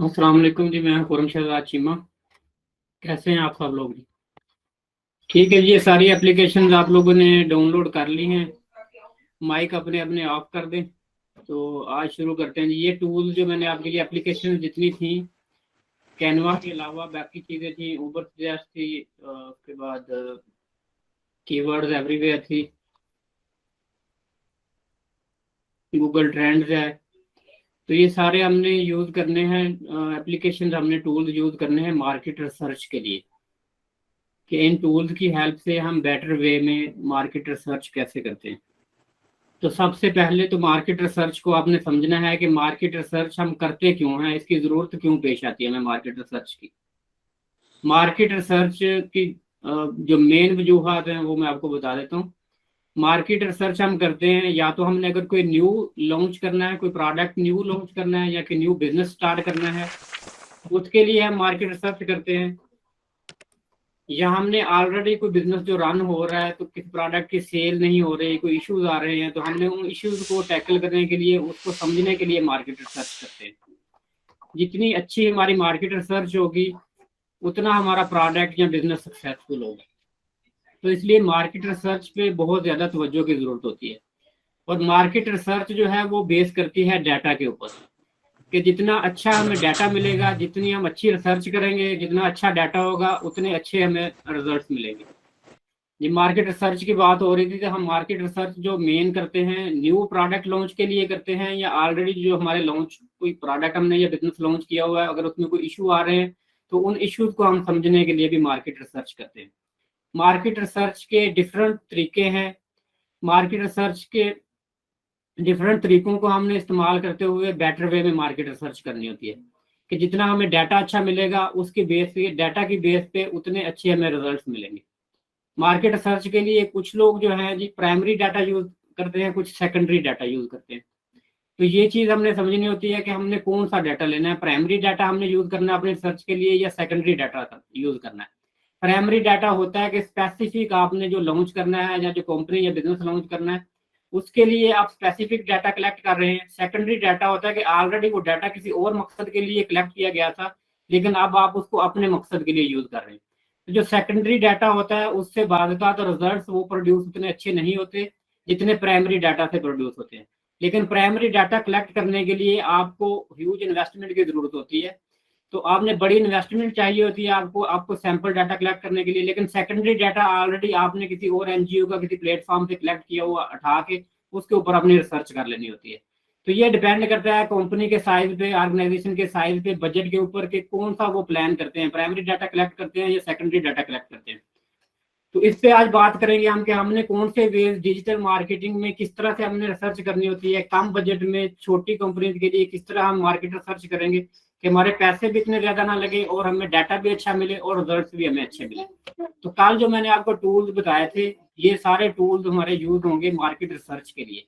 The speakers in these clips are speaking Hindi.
अस्सलाम वालेकुम जी। मैं खुरम शहजाद चीमा। कैसे हैं आप सब लोग जी? ठीक है जी। ये सारी एप्लीकेशंस आप लोगों ने डाउनलोड कर ली हैं। माइक अपने अपने ऑफ कर दें। तो आज शुरू करते हैं जी। ये टूल जो मैंने आपके लिए एप्लीकेशन जितनी थी, कैनवा के अलावा बाकी चीज़ें थी, ऊबर सजेस्ट थी, उसके बाद कीवर्ड्स एवरीवेयर थी, गूगल ट्रेंड्स है। तो ये सारे हमने यूज़ करने हैं, एप्लीकेशन हमने टूल्स यूज़ करने हैं मार्केट रिसर्च के लिए, कि इन टूल्स की हेल्प से हम बेटर वे में मार्केट रिसर्च कैसे करते हैं। तो सबसे पहले तो मार्केट रिसर्च को आपने समझना है कि मार्केट रिसर्च हम करते क्यों हैं, इसकी ज़रूरत क्यों पेश आती है हमें मार्केट रिसर्च की। मार्केट रिसर्च की जो मेन वजूहत हैं वो मैं आपको बता देता हूँ। मार्केट रिसर्च हम करते हैं या तो हमने अगर कोई न्यू लॉन्च करना है, कोई प्रोडक्ट न्यू लॉन्च करना है या कि न्यू बिजनेस स्टार्ट करना है, उसके लिए हम मार्केट रिसर्च करते हैं। या हमने ऑलरेडी कोई बिजनेस जो रन हो रहा है तो किसी प्रोडक्ट की सेल नहीं हो रही, कोई इश्यूज आ रहे हैं, तो हमने उन इश्यूज को टैकल करने के लिए, उसको समझने के लिए मार्केट रिसर्च करते हैं। जितनी अच्छी हमारी मार्केट रिसर्च होगी उतना हमारा प्रोडक्ट या बिजनेस सक्सेसफुल होगा। तो इसलिए मार्केट रिसर्च पे बहुत ज़्यादा तवज्जो की ज़रूरत होती है। और मार्केट रिसर्च जो है वो बेस करती है डाटा के ऊपर, कि जितना अच्छा हमें डाटा मिलेगा, जितनी हम अच्छी रिसर्च करेंगे, जितना अच्छा डाटा होगा उतने अच्छे हमें रिजल्ट्स मिलेंगे। ये मार्केट रिसर्च की बात हो रही थी, तो हम मार्केट रिसर्च जो मेन करते हैं न्यू प्रोडक्ट लॉन्च के लिए करते हैं, या ऑलरेडी जो हमारे लॉन्च कोई प्रोडक्ट हमने या बिजनेस लॉन्च किया हुआ है, अगर उसमें कोई इशू आ रहे हैं तो उन इश्यूज को हम समझने के लिए भी मार्केट रिसर्च करते हैं। मार्केट रिसर्च के डिफरेंट तरीके हैं। मार्केट रिसर्च के डिफरेंट तरीकों को हमने इस्तेमाल करते हुए बेटर वे में मार्केट रिसर्च करनी होती है, कि जितना हमें डाटा अच्छा मिलेगा उसके बेस पे, डाटा की बेस पे उतने अच्छे हमें रिजल्ट्स मिलेंगे। मार्केट रिसर्च के लिए कुछ लोग जो है जी प्राइमरी डाटा यूज करते हैं, कुछ सेकेंडरी डाटा यूज करते हैं। तो ये चीज हमने समझनी होती है कि हमने कौन सा डाटा लेना है, प्राइमरी डाटा हमने यूज करना है अपने रिसर्च के लिए या सेकेंडरी डाटा यूज करना है। प्राइमरी डाटा होता है कि स्पेसिफिक आपने जो लॉन्च करना है या जो कंपनी या बिजनेस लॉन्च करना है उसके लिए आप स्पेसिफिक डाटा कलेक्ट कर रहे हैं। सेकेंडरी डाटा होता है कि ऑलरेडी वो डाटा किसी और मकसद के लिए कलेक्ट किया गया था, लेकिन अब आप उसको अपने मकसद के लिए यूज कर रहे हैं। तो जो सेकेंडरी डाटा होता है उससे बाद का तो रिजल्ट वो प्रोड्यूस उतने अच्छे नहीं होते जितने प्राइमरी डाटा से प्रोड्यूस होते हैं। लेकिन प्राइमरी डाटा कलेक्ट करने के लिए आपको ह्यूज इन्वेस्टमेंट की जरूरत होती है। तो आपने बड़ी इन्वेस्टमेंट चाहिए होती है आपको आपको सैंपल डाटा कलेक्ट करने के लिए, लेकिन सेकेंडरी डाटा ऑलरेडी आपने किसी और एनजीओ का किसी प्लेटफॉर्म से कलेक्ट किया हुआ उठा के उसके ऊपर अपनी रिसर्च कर लेनी होती है। तो ये डिपेंड करता है कंपनी के साइज पे, ऑर्गेनाइजेशन के साइज पे, बजट के ऊपर कि कौन सा वो प्लान करते हैं, प्राइमरी डाटा कलेक्ट करते हैं या सेकेंडरी डाटा कलेक्ट करते हैं। तो इस पे आज बात करेंगे हम कि हमने कौन से वेज डिजिटल मार्केटिंग में किस तरह से हमने रिसर्च करनी होती है, कम बजट में छोटी कंपनीज के लिए किस तरह हम मार्केट रिसर्च करेंगे कि हमारे पैसे भी इतने ज्यादा ना लगे और हमें डाटा भी अच्छा मिले और रिजल्ट्स भी हमें अच्छे मिले। तो कल जो मैंने आपको टूल्स बताए थे, ये सारे टूल्स हमारे यूज होंगे मार्केट रिसर्च के लिए।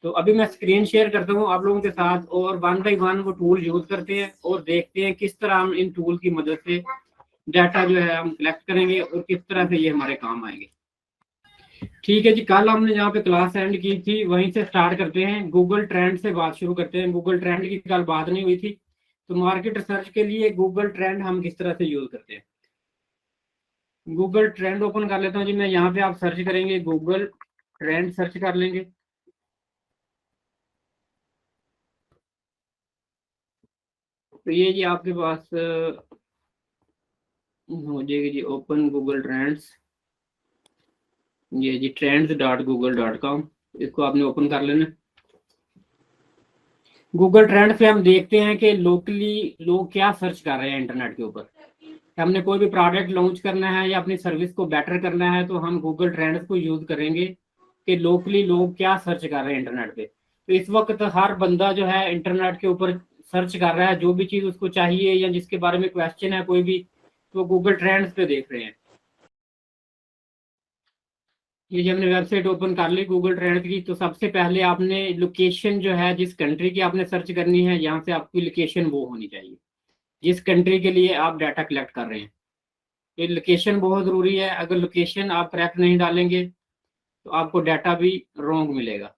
तो अभी मैं स्क्रीन शेयर करता हूँ आप लोगों के साथ और वन बाई वन वो टूल यूज करते हैं और देखते हैं किस तरह हम इन टूल की मदद से डाटा जो है हम कलेक्ट करेंगे और किस तरह से ये हमारे काम आएंगे। ठीक है जी। कल हमने जहाँ पे क्लास एंड की थी वहीं से स्टार्ट करते हैं, गूगल ट्रेंड से बात शुरू करते हैं। गूगल ट्रेंड की कल बात नहीं हुई थी, तो मार्केट रिसर्च के लिए गूगल ट्रेंड हम किस तरह से यूज करते हैं। गूगल ट्रेंड ओपन कर लेता हूँ जी मैं। यहाँ पे आप सर्च करेंगे, गूगल ट्रेंड सर्च कर लेंगे। तो ये जी आपके पास हो जाएगी जी ओपन गूगल ट्रेंड्स। ये जी trends.google.com, इसको आपने ओपन कर लेना। गूगल ट्रेंड से हम देखते हैं कि लोकली लोग क्या सर्च कर रहे हैं इंटरनेट के ऊपर। हमने कोई भी प्रोडक्ट लॉन्च करना है या अपनी सर्विस को बेटर करना है तो हम गूगल ट्रेंड्स को यूज करेंगे कि लोकली लोग क्या सर्च कर रहे हैं इंटरनेट पे। तो इस वक्त हर बंदा जो है इंटरनेट के ऊपर सर्च कर रहा है, जो भी चीज़ उसको चाहिए या जिसके बारे में क्वेश्चन है कोई भी, तो गूगल ट्रेंड्स पे देख रहे हैं। ये जब हमने वेबसाइट ओपन कर ली गूगल ट्रेंड्स की, तो सबसे पहले आपने लोकेशन जो है जिस कंट्री की आपने सर्च करनी है, यहाँ से आपकी लोकेशन वो होनी चाहिए जिस कंट्री के लिए आप डाटा कलेक्ट कर रहे हैं। ये लोकेशन बहुत ज़रूरी है। अगर लोकेशन आप करेक्ट नहीं डालेंगे तो आपको डाटा भी रॉन्ग मिलेगा।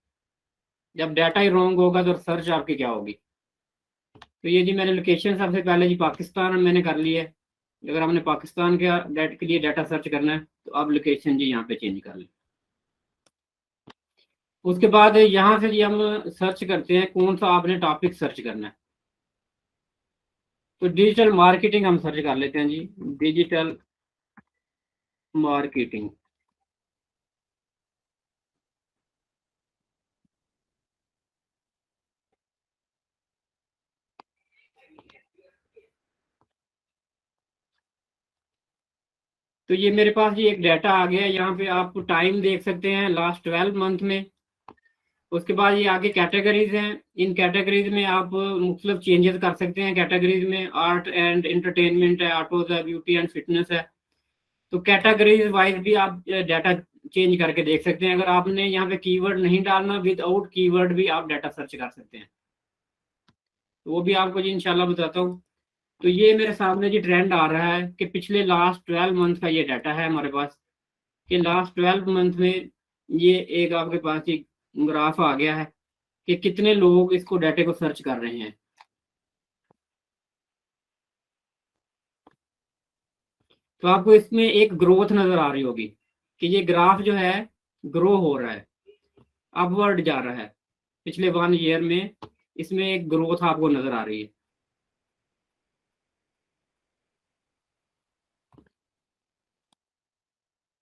जब डाटा ही रॉन्ग होगा तो सर्च आपकी क्या होगी। तो ये जी मैंने लोकेशन सबसे पहले जी पाकिस्तान मैंने कर ली है। अगर हमने पाकिस्तान के डाटा के लिए डाटा सर्च करना है तो आप लोकेशन जी यहाँ पे चेंज कर लें। उसके बाद यहाँ से जी हम सर्च करते हैं कौन सा आपने टॉपिक सर्च करना है। तो डिजिटल मार्केटिंग हम सर्च कर लेते हैं जी, डिजिटल मार्केटिंग। तो ये मेरे पास जी एक डाटा आ गया है। यहाँ पे आप टाइम देख सकते हैं लास्ट 12 मंथ में। उसके बाद ये आगे कैटेगरीज हैं। इन कैटेगरीज में आप मुख्तलिफ चेंजेस कर सकते हैं। कैटेगरीज में आर्ट एंड एंटरटेनमेंट है, ऑटोज है, ब्यूटी एंड फिटनेस है। तो कैटेगरीज वाइज भी आप डाटा चेंज करके देख सकते हैं। अगर आपने यहाँ पे कीवर्ड नहीं डालना, विदाउट कीवर्ड भी आप डाटा सर्च कर सकते हैं। तो वो भी आपको जी इंशाल्लाह बताता हूँ। तो ये मेरे सामने जी ट्रेंड आ रहा है कि पिछले लास्ट 12 मंथ का ये डाटा है हमारे पास, कि लास्ट 12 मंथ में ये एक आपके पास एक ग्राफ आ गया है कि कितने लोग इसको डाटे को सर्च कर रहे हैं। तो आपको इसमें एक ग्रोथ नजर आ रही होगी कि ये ग्राफ जो है ग्रो हो रहा है, अपवर्ड जा रहा है। पिछले 1 ईयर में इसमें एक ग्रोथ आपको नजर आ रही है।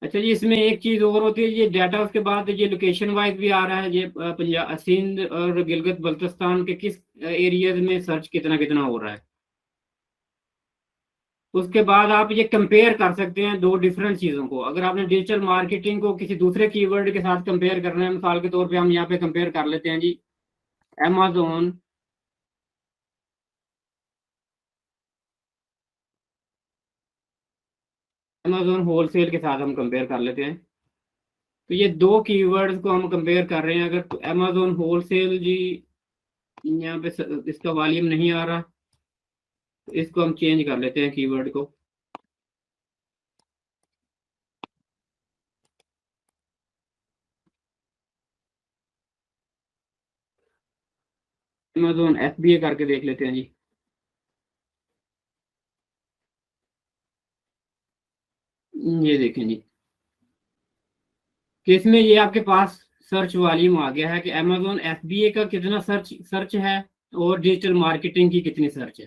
अच्छा जी, इसमें एक चीज और होती है, ये डाटा उसके बाद ये लोकेशन वाइज भी आ रहा है। ये पंजाब, सिंध और गिलगित बल्तिस्तान के किस एरियाज में सर्च कितना कितना हो रहा है। उसके बाद आप ये कंपेयर कर सकते हैं दो डिफरेंट चीज़ों को। अगर आपने डिजिटल मार्केटिंग को किसी दूसरे कीवर्ड के साथ कंपेयर करना है, मिसाल के तौर पे हम यहाँ पे कंपेयर कर लेते हैं जी अमेजोन, अमेजोन होलसेल के साथ हम कंपेयर कर लेते हैं। तो ये दो कीवर्ड्स को हम कंपेयर कर रहे हैं। अगर तो अमेजोन होलसेल जी यहाँ पे इसका वॉल्यूम नहीं आ रहा, तो इसको हम चेंज कर लेते हैं कीवर्ड को। अमेजोन FBA करके देख लेते हैं जी। ये देखें जी कि इसमें ये आपके पास सर्च वॉल्यूम आ गया है कि अमेजोन FBA का कितना सर्च सर्च है और डिजिटल मार्केटिंग की कितनी सर्च है।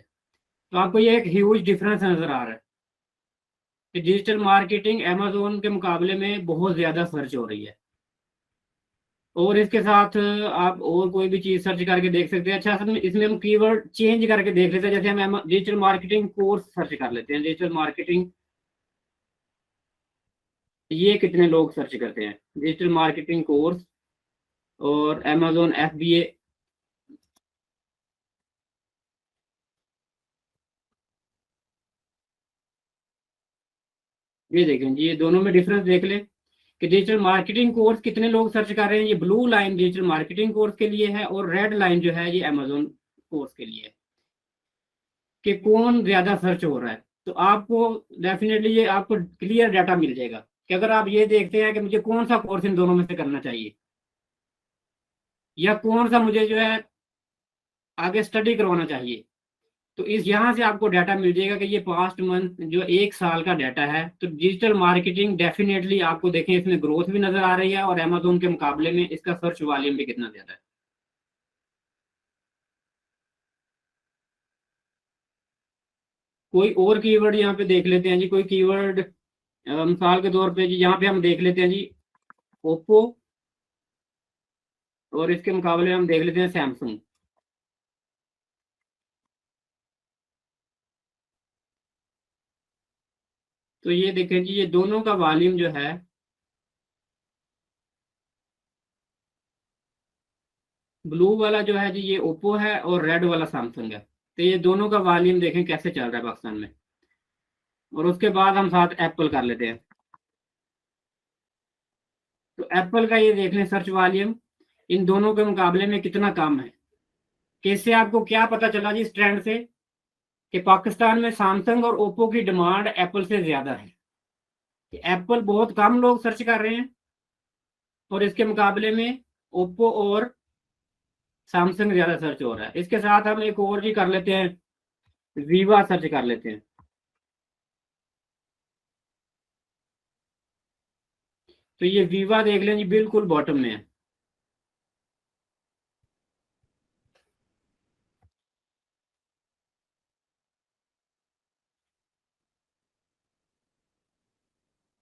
तो आपको ये एक ह्यूज डिफरेंस नजर आ रहा है कि डिजिटल मार्केटिंग अमेजोन के मुकाबले में बहुत ज़्यादा सर्च हो रही है। और इसके साथ आप और कोई भी चीज़ सर्च करके देख सकते हैं। अच्छा, इसमें हम कीवर्ड चेंज करके देख लेते हैं। जैसे हम डिजिटल मार्केटिंग कोर्स सर्च कर लेते हैं, डिजिटल मार्केटिंग, ये कितने लोग सर्च करते हैं डिजिटल मार्केटिंग कोर्स और अमेजोन FBA। ये देखें जी, ये दोनों में डिफरेंस देख लें कि डिजिटल मार्केटिंग कोर्स कितने लोग सर्च कर रहे हैं। ये blue line digital marketing course के लिए है और रेड लाइन जो है ये अमेजोन कोर्स के लिए है, कि कौन ज्यादा सर्च हो रहा है। तो आपको डेफिनेटली ये आपको क्लियर डाटा मिल जाएगा कि अगर आप ये देखते हैं कि मुझे कौन सा कोर्स इन दोनों में से करना चाहिए या कौन सा मुझे जो है आगे स्टडी करवाना चाहिए, तो इस यहाँ से आपको डाटा मिल जाएगा कि ये पास्ट मंथ जो 1 साल का डाटा है। तो डिजिटल मार्केटिंग डेफिनेटली आपको देखें इसमें ग्रोथ भी नजर आ रही है और अमेजोन के मुकाबले में इसका सर्च वॉल्यूम भी कितना ज्यादा है। कोई और कीवर्ड यहाँ पे देख लेते हैं जी, कोई कीवर्ड मिसाल के तौर पे जी यहाँ पे हम देख लेते हैं जी ओप्पो, और इसके मुकाबले हम देख लेते हैं सैमसंग। तो ये देखें जी, ये दोनों का वॉल्यूम जो है ब्लू वाला जो है जी ये ओप्पो है और रेड वाला सैमसंग है। तो ये दोनों का वॉल्यूम देखें कैसे चल रहा है पाकिस्तान में। और उसके बाद हम साथ एप्पल कर लेते हैं। तो एप्पल का ये देख लें सर्च वॉल्यूम इन दोनों के मुकाबले में कितना कम है। कि इससे आपको क्या पता चला जी इस ट्रेंड से कि पाकिस्तान में सैमसंग और ओप्पो की डिमांड एप्पल से ज्यादा है। कि एप्पल बहुत कम लोग सर्च कर रहे हैं और इसके मुकाबले में ओप्पो और सैमसंग ज्यादा सर्च हो रहा है। इसके साथ हम एक और भी कर लेते हैं, वीवा सर्च कर लेते हैं। तो ये वीवा देख लें जी, बिल्कुल बॉटम में है।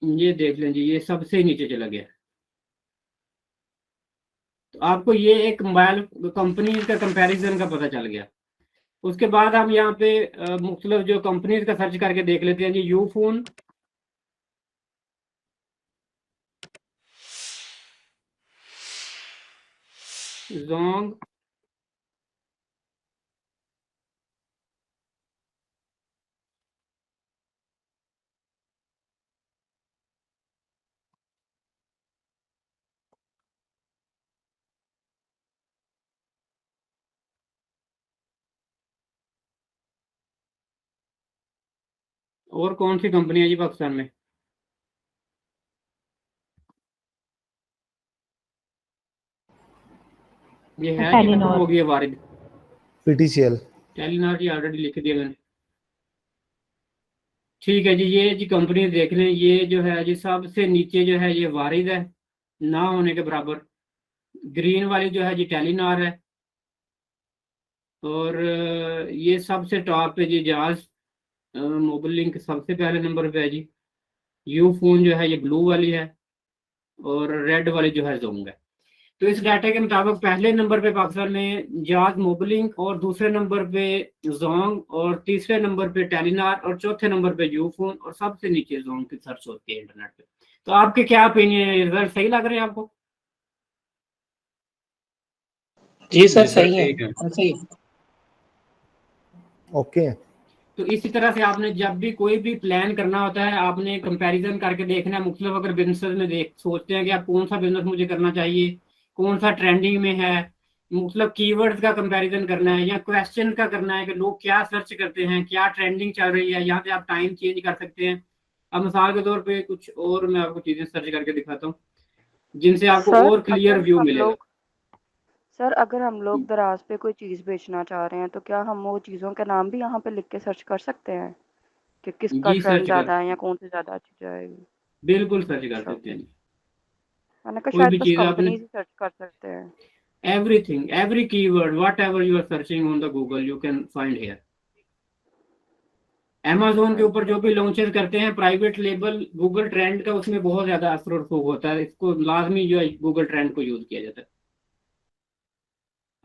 ये देख लें जी, ये सबसे नीचे चला गया। तो आपको ये एक मोबाइल कंपनीज का कंपैरिजन का पता चल गया। उसके बाद हम यहाँ पे मुख्तलिफ जो कंपनीज का सर्च करके देख लेते हैं जी। यू फोन, जोंग, और कौन सी कंपनी है जी पाकिस्तान में? ये है जी, खत्म टेलीनॉर। हो गई है वारिद। पीटीसीएल। टेलीनॉर जी ऑलरेडी लिख दिया मैंने। ठीक है जी, ये जी कंपनी देख लें, ये जो है जी सबसे नीचे जो है ये वारिद है, ना होने के बराबर। ग्रीन वाली जो है जी टेलीनॉर है। और ये सबसे टॉप पे जी जाज मोबाइल लिंक सबसे पहले नंबर पे है जी। यू फोन जो है ये ब्लू वाली है, और रेड वाली जो है जोंग है। तो इस डाटा के मुताबिक पहले नंबर पे पाकिस्तान में जाज मोबलिंग, और दूसरे नंबर पे जोंग, और तीसरे नंबर पे टेलीनार, और चौथे नंबर पे यूफोन, और सबसे नीचे जोंग की सर्च होती है इंटरनेट पे। तो आपके क्या ओपिनियन है, रिजल्ट सही लग रहे हैं आपको? जी सर, जी सर सही है, ठीक है। सही है। ओके। तो इसी तरह से आपने जब भी कोई भी प्लान करना होता है, आपने कंपैरिजन करके देखना है मुख्तलिफ। अगर बिजनेस में देख सोचते हैं कि आप कौन सा बिजनेस मुझे करना चाहिए, कौन सा ट्रेंडिंग में है, मतलब कीवर्ड्स का कंपैरिजन करना है, या क्वेश्चन का करना है कि लोग क्या सर्च करते हैं, क्या ट्रेंडिंग चल रही है, यहाँ पे आप टाइम चेंज कर सकते हैं। अब मिसाल के तौर पे कुछ और मैं आपको चीजें सर्च करके दिखाता हूँ जिनसे आपको सर और क्लियर अगर व्यू हम मिलेगा। लोग सर अगर हम लोग दराज पे कोई चीज़ बेचना चाह रहे हैं तो क्या हम वो चीज़ों के नाम भी यहाँ पे लिख के सर्च कर सकते हैं कि किसका जी ट्रेंड सर्च कर, ज़्यादा है या कौन सी ज़्यादा अच्छी जाएगी? बिल्कुल सर्च कर अच्छा, सकते हैं। मैंने कहा कोई शायद भी बस चीज आपने, कंपनीज ही सर्च कर सकते हैं। everything, every keyword, whatever you are searching on the Google, you can find here. Amazon के अच्छा ऊपर जो भी लॉन्चेस करते हैं प्राइवेट लेबल गूगल ट्रेंड का, उसमें बहुत ज्यादा असर और रसूख होता है। इसको लाजमी जो है गूगल ट्रेंड को यूज किया जाता है।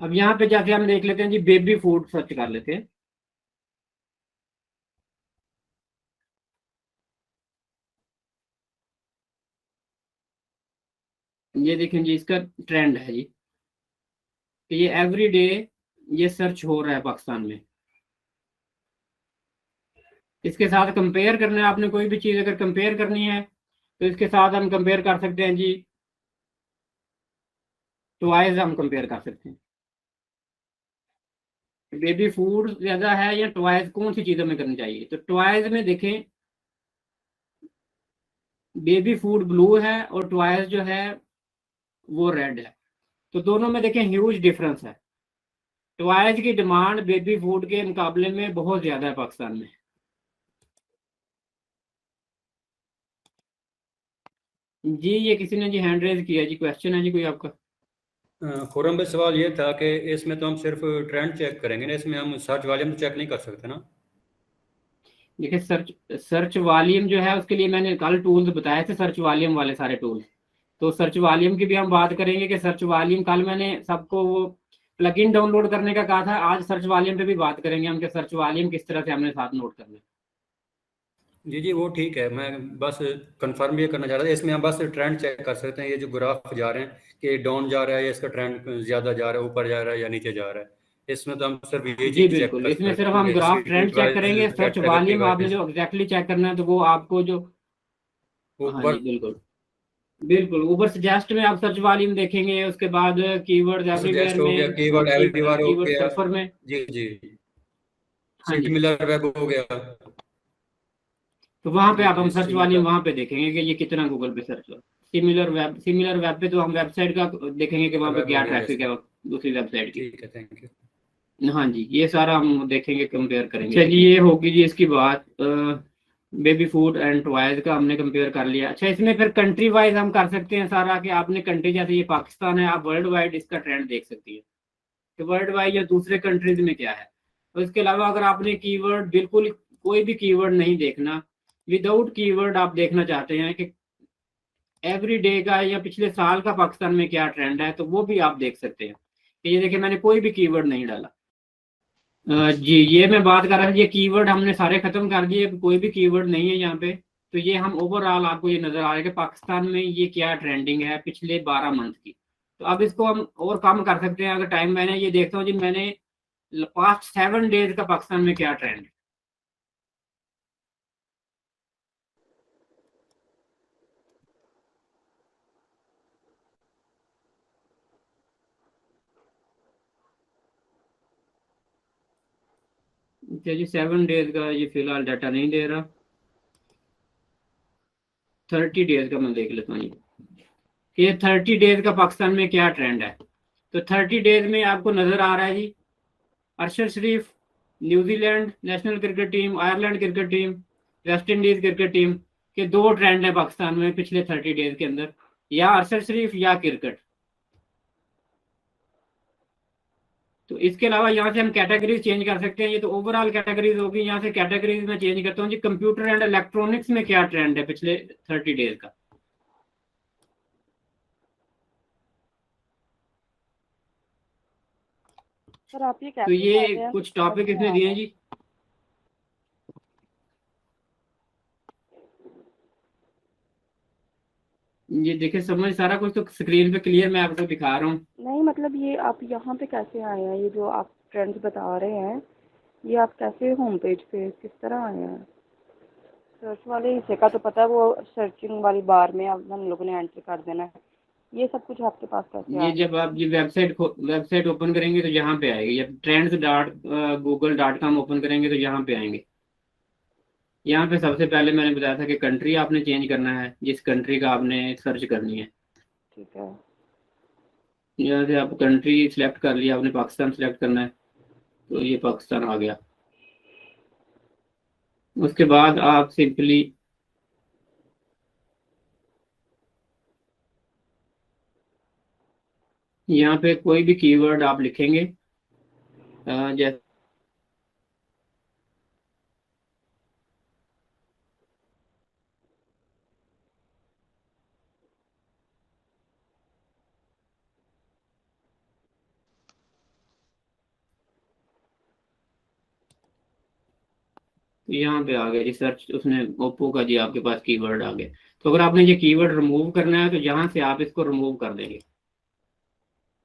अब यहाँ पे जैसे हम देख लेते हैं जी, बेबी फूड सर्च कर लेते हैं। ये देखें जी, इसका ट्रेंड है जी, कि ये एवरीडे ये सर्च हो रहा है पाकिस्तान में। इसके साथ कंपेयर करना है आपने, कोई भी चीज अगर कंपेयर करनी है तो इसके साथ हम कंपेयर कर सकते हैं जी। टॉयज हम कंपेयर कर सकते हैं, बेबी फूड ज्यादा है या टॉयज, कौन सी चीजों में करनी चाहिए। तो टॉयज में देखें, बेबी फूड ब्लू है और टॉयज जो है वो रेड है। तो दोनों में देखें ह्यूज डिफरेंस है। टॉयज की डिमांड बेबी फूड के मुकाबले में बहुत ज्यादा है पाकिस्तान में। जी ये किसी ने जी हैंड रेज किया जी, क्वेश्चन है जी कोई आपका? खुरम भाई सवाल ये था कि इसमें तो हम सिर्फ ट्रेंड चेक करेंगे ना, इसमें हम सर्च वॉल्यूम तो चेक नहीं कर सकते ना। देखिए सर्च सर्च वॉल्यूम जो है उसके लिए मैंने कल टूल्स बताए थे, सर्च वॉल्यूम वाले सारे टूल्स। तो सर्च वॉल्यूम की भी हम बात करेंगे कि सर्च वॉल्यूम, कल मैंने सबको वो प्लगइन डाउनलोड करने का कहा था, आज सर्च वॉल्यूम पे भी बात करेंगे हम कि सर्च वॉल्यूम किस तरह से हमने साथ नोट करना है। जी जी वो ठीक है, मैं बस कंफर्म ये करना चाह रहा था। इसमें हम बस ट्रेंड चेक कर सकते हैं, ये जो ग्राफ जा रहे हैं कि डाउन जा रहा है या इसका ट्रेंड ज़्यादा जा रहा है, ऊपर जा रहा है या नीचे जा रहा है। इसमें तो हम सिर्फ ये जी चीज़ चेक बिल्कुल, कर इसमें सकते सिर्फ हैं हम कि ग्राफ इसकी ट्रेंड चेक प्राइस करेंगे। सर्च कैटेगरी वॉल्यूम आपने वाइज जो एग्जैक्टली चेक करना है तो वो आपको जो, हाँ जी ऊपर बिल्कुल बिल्कुल, ऊबर सजेस्ट में आप सर्च वॉल्यूम देखेंगे। उसके बाद कीवर्ड्स एवरीवेयर सजेस्ट हो गया, में, कीवर्ड एवरीवेयर हो कीवर्ड गया। सर्फर में। जी जी, हाँ जी, सिमिलर वेब हो गया। तो वहां पे जी आप, हम जी सर्च वॉल्यूम सिमिलर। वहां पे देखेंगे कि ये कितना गूगल पे सर्च हो। सिमिलर वेब पे तो हम वेबसाइट का देखेंगे कि वहां पे वेब क्या हो गया ट्रैफिक इसका। है। दूसरी वेबसाइट की। ठीक है, थैंक यू। हाँ जी, ये सारा हम देखेंगे, कंपेयर करेंगे। चलिए, ये होगी जी इसकी बात। बेबी फूड एंड टॉयज का हमने कंपेयर कर लिया। अच्छा, इसमें फिर कंट्री वाइज हम कर सकते हैं सारा, कि आपने कंट्री, जैसे ये पाकिस्तान है, आप वर्ल्ड वाइड इसका ट्रेंड देख सकती है कि वर्ल्ड वाइड या दूसरे कंट्रीज में क्या है। और इसके अलावा अगर आपने कीवर्ड, बिल्कुल कोई भी कीवर्ड नहीं देखना, विदाउट कीवर्ड आप देखना चाहते हैं कि एवरी डे का या पिछले साल का पाकिस्तान में क्या ट्रेंड है, तो वो भी आप देख सकते हैं। कि ये देखिए, मैंने कोई भी कीवर्ड नहीं डाला। जी, ये मैं बात कर रहा था, ये कीवर्ड हमने सारे खत्म कर दिए, कोई भी कीवर्ड नहीं है यहाँ पे। तो ये हम ओवरऑल आपको ये नजर आ रहा है कि पाकिस्तान में ये क्या ट्रेंडिंग है पिछले 12 मंथ की। तो अब इसको हम और कम कर सकते हैं। अगर टाइम मैंने ये देखता हूँ जी, मैंने पास्ट 7 डेज का पाकिस्तान में क्या ट्रेंड है। जी, 7 डेज का ये फिलहाल डाटा नहीं दे रहा। 30 डेज का मैं देख लेता हूँ ये 30 डेज का पाकिस्तान में क्या ट्रेंड है। तो 30 डेज में आपको नजर आ रहा है जी, Arshad Sharif, New Zealand national cricket team, Ireland cricket team, West Indies cricket team के 2 ट्रेंड है पाकिस्तान में पिछले 30 डेज के अंदर, या अरशद शरीफ या क्रिकेट। तो इसके अलावा यहाँ से हम कैटेगरीज चेंज कर सकते हैं। ये तो ओवरऑल कैटेगरीज होगी, यहाँ से कैटेगरीज में चेंज करता हूँ जी। कंप्यूटर एंड इलेक्ट्रॉनिक्स में क्या ट्रेंड है पिछले 30 डेज का। सर आप ये तो कैसे ये कर रहे हैं? कुछ टॉपिक इसमें दिए हैं जी। ये देखिए, समझ सारा कुछ तो स्क्रीन पे क्लियर मैं आपको दिखा रहा हूँ। नहीं, मतलब ये आप यहाँ पे कैसे आए हैं? ये जो आप ट्रेंड्स बता रहे हैं, ये आप कैसे होम पेज पे किस तरह आए हैं? सर्च वाले हिस्से का तो पता है, वो सर्चिंग वाली बार में अब हम लोगों ने एंटर कर देना है। ये सब कुछ आपके पास कैसे आ ये गया? जब आप ये वेबसाइट ओपन करेंगे तो यहाँ पे आएगी। जब trends.google.com ओपन करेंगे तो यहाँ पे आएंगे। यहाँ पे सबसे पहले मैंने बताया था कि कंट्री आपने चेंज करना है, जिस कंट्री का आपने सर्च करनी है। ठीक है। यहाँ से आप कंट्री सिलेक्ट कर लिया, आपने पाकिस्तान सिलेक्ट करना है, तो ये पाकिस्तान आ गया। उसके बाद आप सिंपली यहाँ पे कोई भी कीवर्ड आप लिखेंगे, जैसे यहाँ पे आ गया जी सर्च, उसने ओप्पो का जी आपके पास कीवर्ड आ गया। तो अगर आपने ये कीवर्ड रिमूव करना है तो यहाँ से आप इसको रिमूव कर देंगे।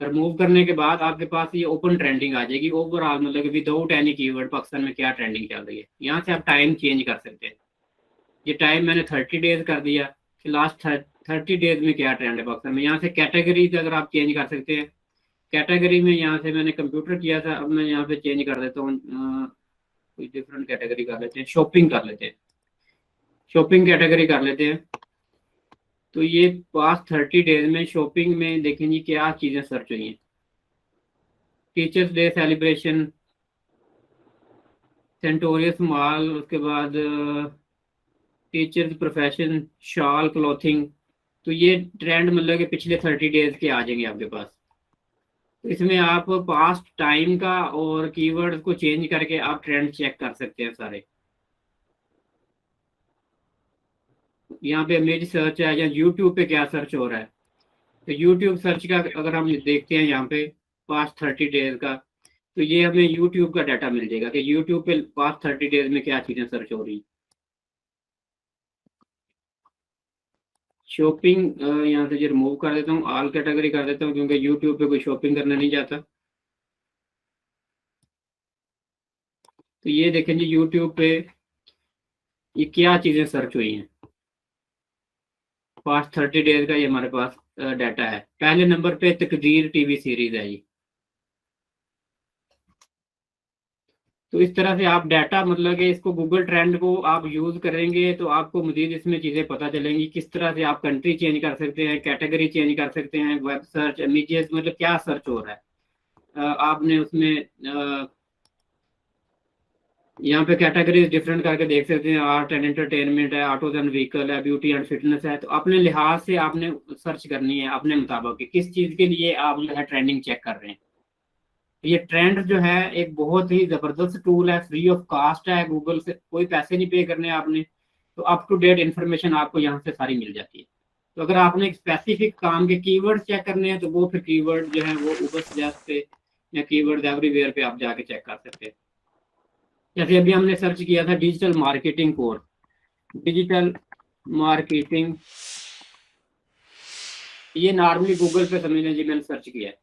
रिमूव करने के बाद आपके पास ये ओपन ट्रेंडिंग आ जाएगी ओवरऑल, मतलब कि विदाउट एनी कीवर्ड पाकिस्तान में क्या ट्रेंडिंग चल रही है। यहाँ से आप टाइम चेंज कर सकते हैं। ये टाइम मैंने 30 डेज कर दिया कि लास्ट 30 डेज में क्या ट्रेंड है पाकिस्तान में। यहाँ से कैटेगरीज अगर आप चेंज कर सकते हैं। कैटेगरी में यहाँ से मैंने कंप्यूटर किया था, अब मैं यहाँ पे चेंज कर देता हूँ, कोई डिफरेंट कैटेगरी कर लेते हैं, शॉपिंग कर लेते हैं, शॉपिंग कैटेगरी कर लेते हैं। तो ये पास्ट 30 डेज में शॉपिंग में देखें जी क्या चीज़ें सर्च हुई हैं। टीचर्स डे सेलिब्रेशन, सेंटोरियस मॉल, उसके बाद टीचर्स प्रोफेशन, शॉल, क्लॉथिंग। तो ये ट्रेंड मतलब कि पिछले 30 डेज के आ जाएंगे आपके पास। तो इसमें आप पास्ट टाइम का और कीवर्ड्स को चेंज करके आप ट्रेंड चेक कर सकते हैं सारे। यहाँ पे इमेज सर्च है या यूट्यूब पे क्या सर्च हो रहा है। तो यूट्यूब सर्च का अगर हम देखते हैं यहाँ पे पास्ट 30 डेज का, तो ये हमें यूट्यूब का डाटा मिल जाएगा कि यूट्यूब पे पास्ट 30 डेज में क्या चीज़ें सर्च हो रही। शॉपिंग यहाँ से जो रिमूव कर देता हूँ, ऑल कैटेगरी कर देता हूँ, क्योंकि यूट्यूब पे कोई शॉपिंग करना नहीं चाहता। तो ये देखें जी, यूट्यूब पे ये क्या चीज़ें सर्च हुई हैं पास्ट 30 डेज का, ये हमारे पास डाटा है। पहले नंबर पे तकदीर टीवी सीरीज है जी। तो इस तरह से आप डाटा, मतलब कि इसको गूगल ट्रेंड को आप यूज करेंगे तो आपको मजीद इसमें चीज़ें पता चलेंगी। किस तरह से आप कंट्री चेंज कर सकते हैं, कैटेगरी चेंज कर सकते हैं, वेब सर्च, इमेजेस, मतलब क्या सर्च हो रहा है। आपने उसमें यहाँ पे कैटेगरीज डिफरेंट करके देख सकते हैं। आर्ट एंड एंटरटेनमेंट है, ऑटोज एंड व्हीकल है, ब्यूटी एंड फिटनेस है। तो अपने लिहाज से आपने सर्च करनी है अपने मुताबिक कि किस चीज़ के लिए आप जो है ट्रेंडिंग चेक कर रहे हैं। ये ट्रेंड जो है एक बहुत ही ज़बरदस्त टूल है, फ्री ऑफ कास्ट है, गूगल से कोई पैसे नहीं पे करने आपने। तो अप टू डेट इन्फॉर्मेशन आपको यहाँ से सारी मिल जाती है। तो अगर आपने एक स्पेसिफिक काम के कीवर्ड चेक करने हैं तो वो फिर कीवर्ड जो है वो उबर सजेस्ट पे या कीवर्ड एवरीवेयर पे आप जाके चेक कर सकते हैं। जैसे अभी हमने सर्च किया था digital marketing course, digital marketing, ये नॉर्मली गूगल पे समझ लें जी मैंने सर्च किया है।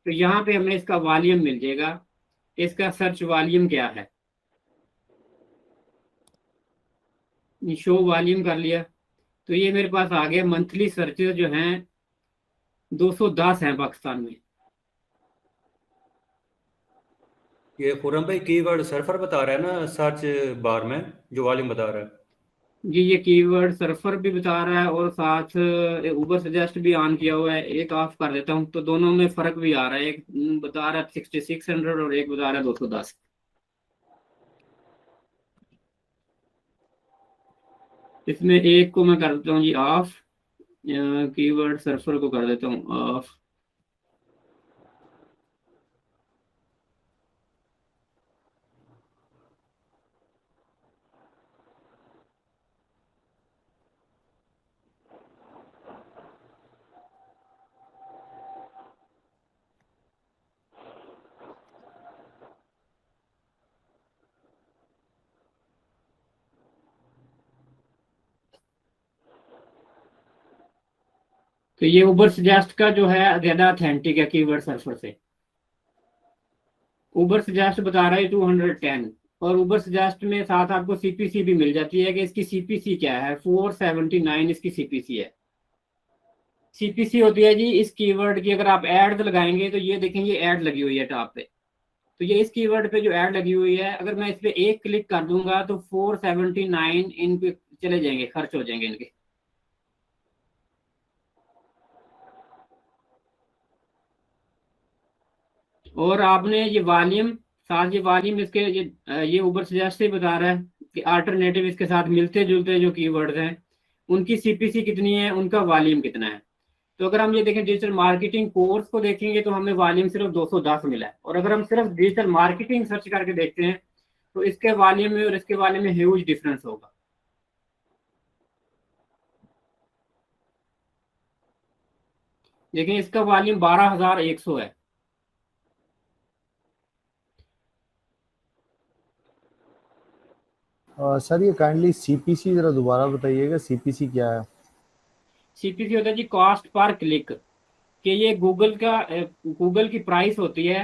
तो यहाँ पे हमें इसका वॉल्यूम मिल जाएगा। इसका सर्च वॉल्यूम क्या है, शो वॉल्यूम कर लिया तो ये मेरे पास आ गया। मंथली सर्चेस जो हैं 210 हैं पाकिस्तान में। ये खुरम भाई कीवर्ड सर्फर बता रहा है ना सर्च बार में जो वॉल्यूम बता रहा है? जी ये कीवर्ड सर्फर भी बता रहा है और साथ ऊबर सजेस्ट भी ऑन किया हुआ है। एक ऑफ कर देता हूँ तो दोनों में फर्क भी आ रहा है। एक बता रहा है 6600 और एक बता रहा है 210। इसमें एक को मैं कर देता हूँ जी ऑफ, कीवर्ड सर्फर को कर देता हूँ ऑफ। तो ये उबर सजेस्ट का जो है ज्यादा अथेंटिक है कीवर्ड सर्फर से। उबर सजेस्ट बता रहा है 210 और उबर सजेस्ट में साथ आपको सीपीसी भी मिल जाती है कि इसकी सीपीसी क्या है। 479 इसकी सीपीसी है। सीपीसी होती है जी इस कीवर्ड की। अगर आप एड लगाएंगे तो ये देखेंगे ऐड लगी हुई है टॉप पे। तो ये इस कीवर्ड पे जो ऐड लगी हुई है, अगर मैं इस पे एक क्लिक कर दूंगा तो 479 इन पे चले जाएंगे, खर्च हो जाएंगे इनके। और आपने ये वॉल्यूम, साथ ये वॉल्यूम इसके ये उबर सजेस्ट से बता रहा है कि अल्टरनेटिव इसके साथ मिलते जुलते जो कीवर्ड्स हैं उनकी सीपीसी कितनी है, उनका वॉल्यूम कितना है। तो अगर हम ये देखें डिजिटल मार्केटिंग कोर्स को देखेंगे तो हमें वॉल्यूम सिर्फ 210 मिला है। और अगर हम सिर्फ डिजिटल मार्केटिंग सर्च करके देखते हैं तो इसके वॉल्यूम में और इसके वॉल्यूम में ह्यूज डिफरेंस होगा। देखिए इसका वॉल्यूम 12100 है। सर ये काइंडली सीपीसी जरा दोबारा बताइएगा, सीपीसी क्या है? सीपीसी होता है जी कॉस्ट पर क्लिक, कि ये गूगल की प्राइस होती है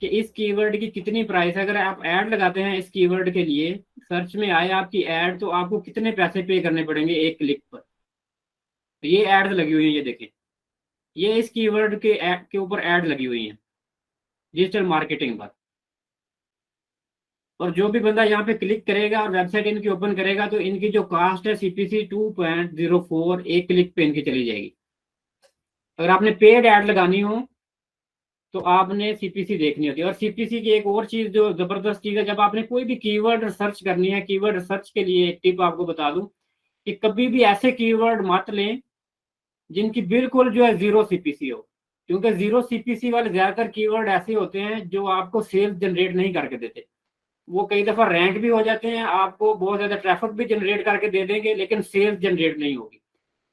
कि इस कीवर्ड की कितनी प्राइस है। अगर आप ऐड लगाते हैं इस कीवर्ड के लिए, सर्च में आए आपकी ऐड, तो आपको कितने पैसे पे करने पड़ेंगे एक क्लिक पर। तो ये एड्स लगी हुई है, ये देखें, ये इस कीवर्ड के ऊपर ऐड लगी हुई है डिजिटल मार्केटिंग पर। और जो भी बंदा यहाँ पे क्लिक करेगा और वेबसाइट इनकी ओपन करेगा तो इनकी जो कास्ट है सीपीसी 2.04 एक क्लिक पे इनकी चली जाएगी। अगर आपने पेड ऐड लगानी हो तो आपने सीपीसी देखनी होती है। और सीपीसी की एक और चीज जो जबरदस्त चीज है, जब आपने कोई भी कीवर्ड सर्च करनी है, कीवर्ड सर्च के लिए एक टिप आपको बता दूं कि कभी भी ऐसे कीवर्ड मत लें जिनकी बिल्कुल जो है जीरो सीपीसी हो। क्योंकि जीरो सीपीसी वाले ज्यादातर कीवर्ड ऐसे होते हैं जो आपको सेल्स जनरेट नहीं करके देते। वो कई दफा रैंक भी हो जाते हैं, आपको बहुत ज्यादा ट्रैफिक भी जनरेट करके दे देंगे, लेकिन सेल्स जनरेट नहीं होगी।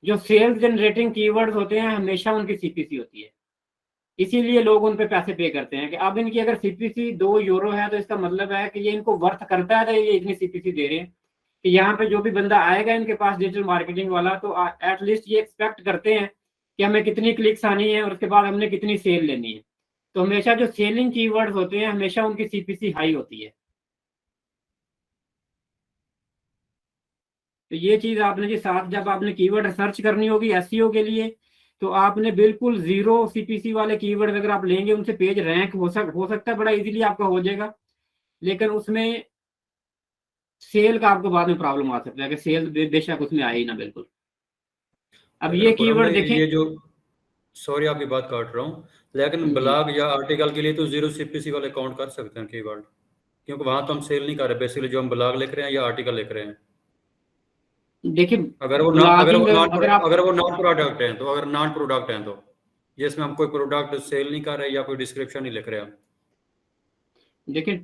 जो सेल्स जनरेटिंग कीवर्ड्स होते हैं हमेशा उनकी सीपीसी होती है, इसीलिए लोग उन पे पैसे पे करते हैं। कि अब इनकी अगर सीपीसी 2 यूरो है तो इसका मतलब है कि ये इनको वर्थ करता है, तो ये इतनी सीपीसी दे रहे हैं कि यहाँ पे जो भी बंदा आएगा इनके पास डिजिटल मार्केटिंग वाला, तो एटलीस्ट ये एक्सपेक्ट करते हैं कि हमें कितनी क्लिक्स आनी है और उसके बाद हमने कितनी सेल लेनी है। तो हमेशा जो सेलिंग कीवर्ड्स होते हैं हमेशा उनकी सीपीसी हाई होती है। तो ये चीज आपने जी साथ जब आपने कीवर्ड सर्च करनी होगी एसईओ के लिए, तो आपने बिल्कुल जीरो सीपीसी वाले कीवर्ड अगर आप लेंगे उनसे पेज रैंक हो सकता है, बड़ा इजीली आपका हो जाएगा, लेकिन उसमें सेल का आपको बाद में प्रॉब्लम आ सकता है कि सेल बेशक उसमें आए ही ना बिल्कुल। अब ये कीवर्ड देखें, ये जो, सॉरी आपकी बात काट रहा हूँ, लेकिन जी। ब्लॉग या आर्टिकल के लिए तो 0 CPC वाले काउंट कर सकते हैं कीवर्ड, क्योंकि वहां तो हम सेल नहीं कर रहे बेसिकली, जो हम ब्लॉग लिख रहे हैं या आर्टिकल लिख रहे हैं। देखिए अगर वो ब्लॉगिंग अगर आप नॉन प्रोडक्ट हैं तो, अगर नॉन प्रोडक्ट हैं तो, जिसमें हम कोई प्रोडक्ट सेल नहीं कर रहे या कोई डिस्क्रिप्शन नहीं लिख रहे हम। देखिए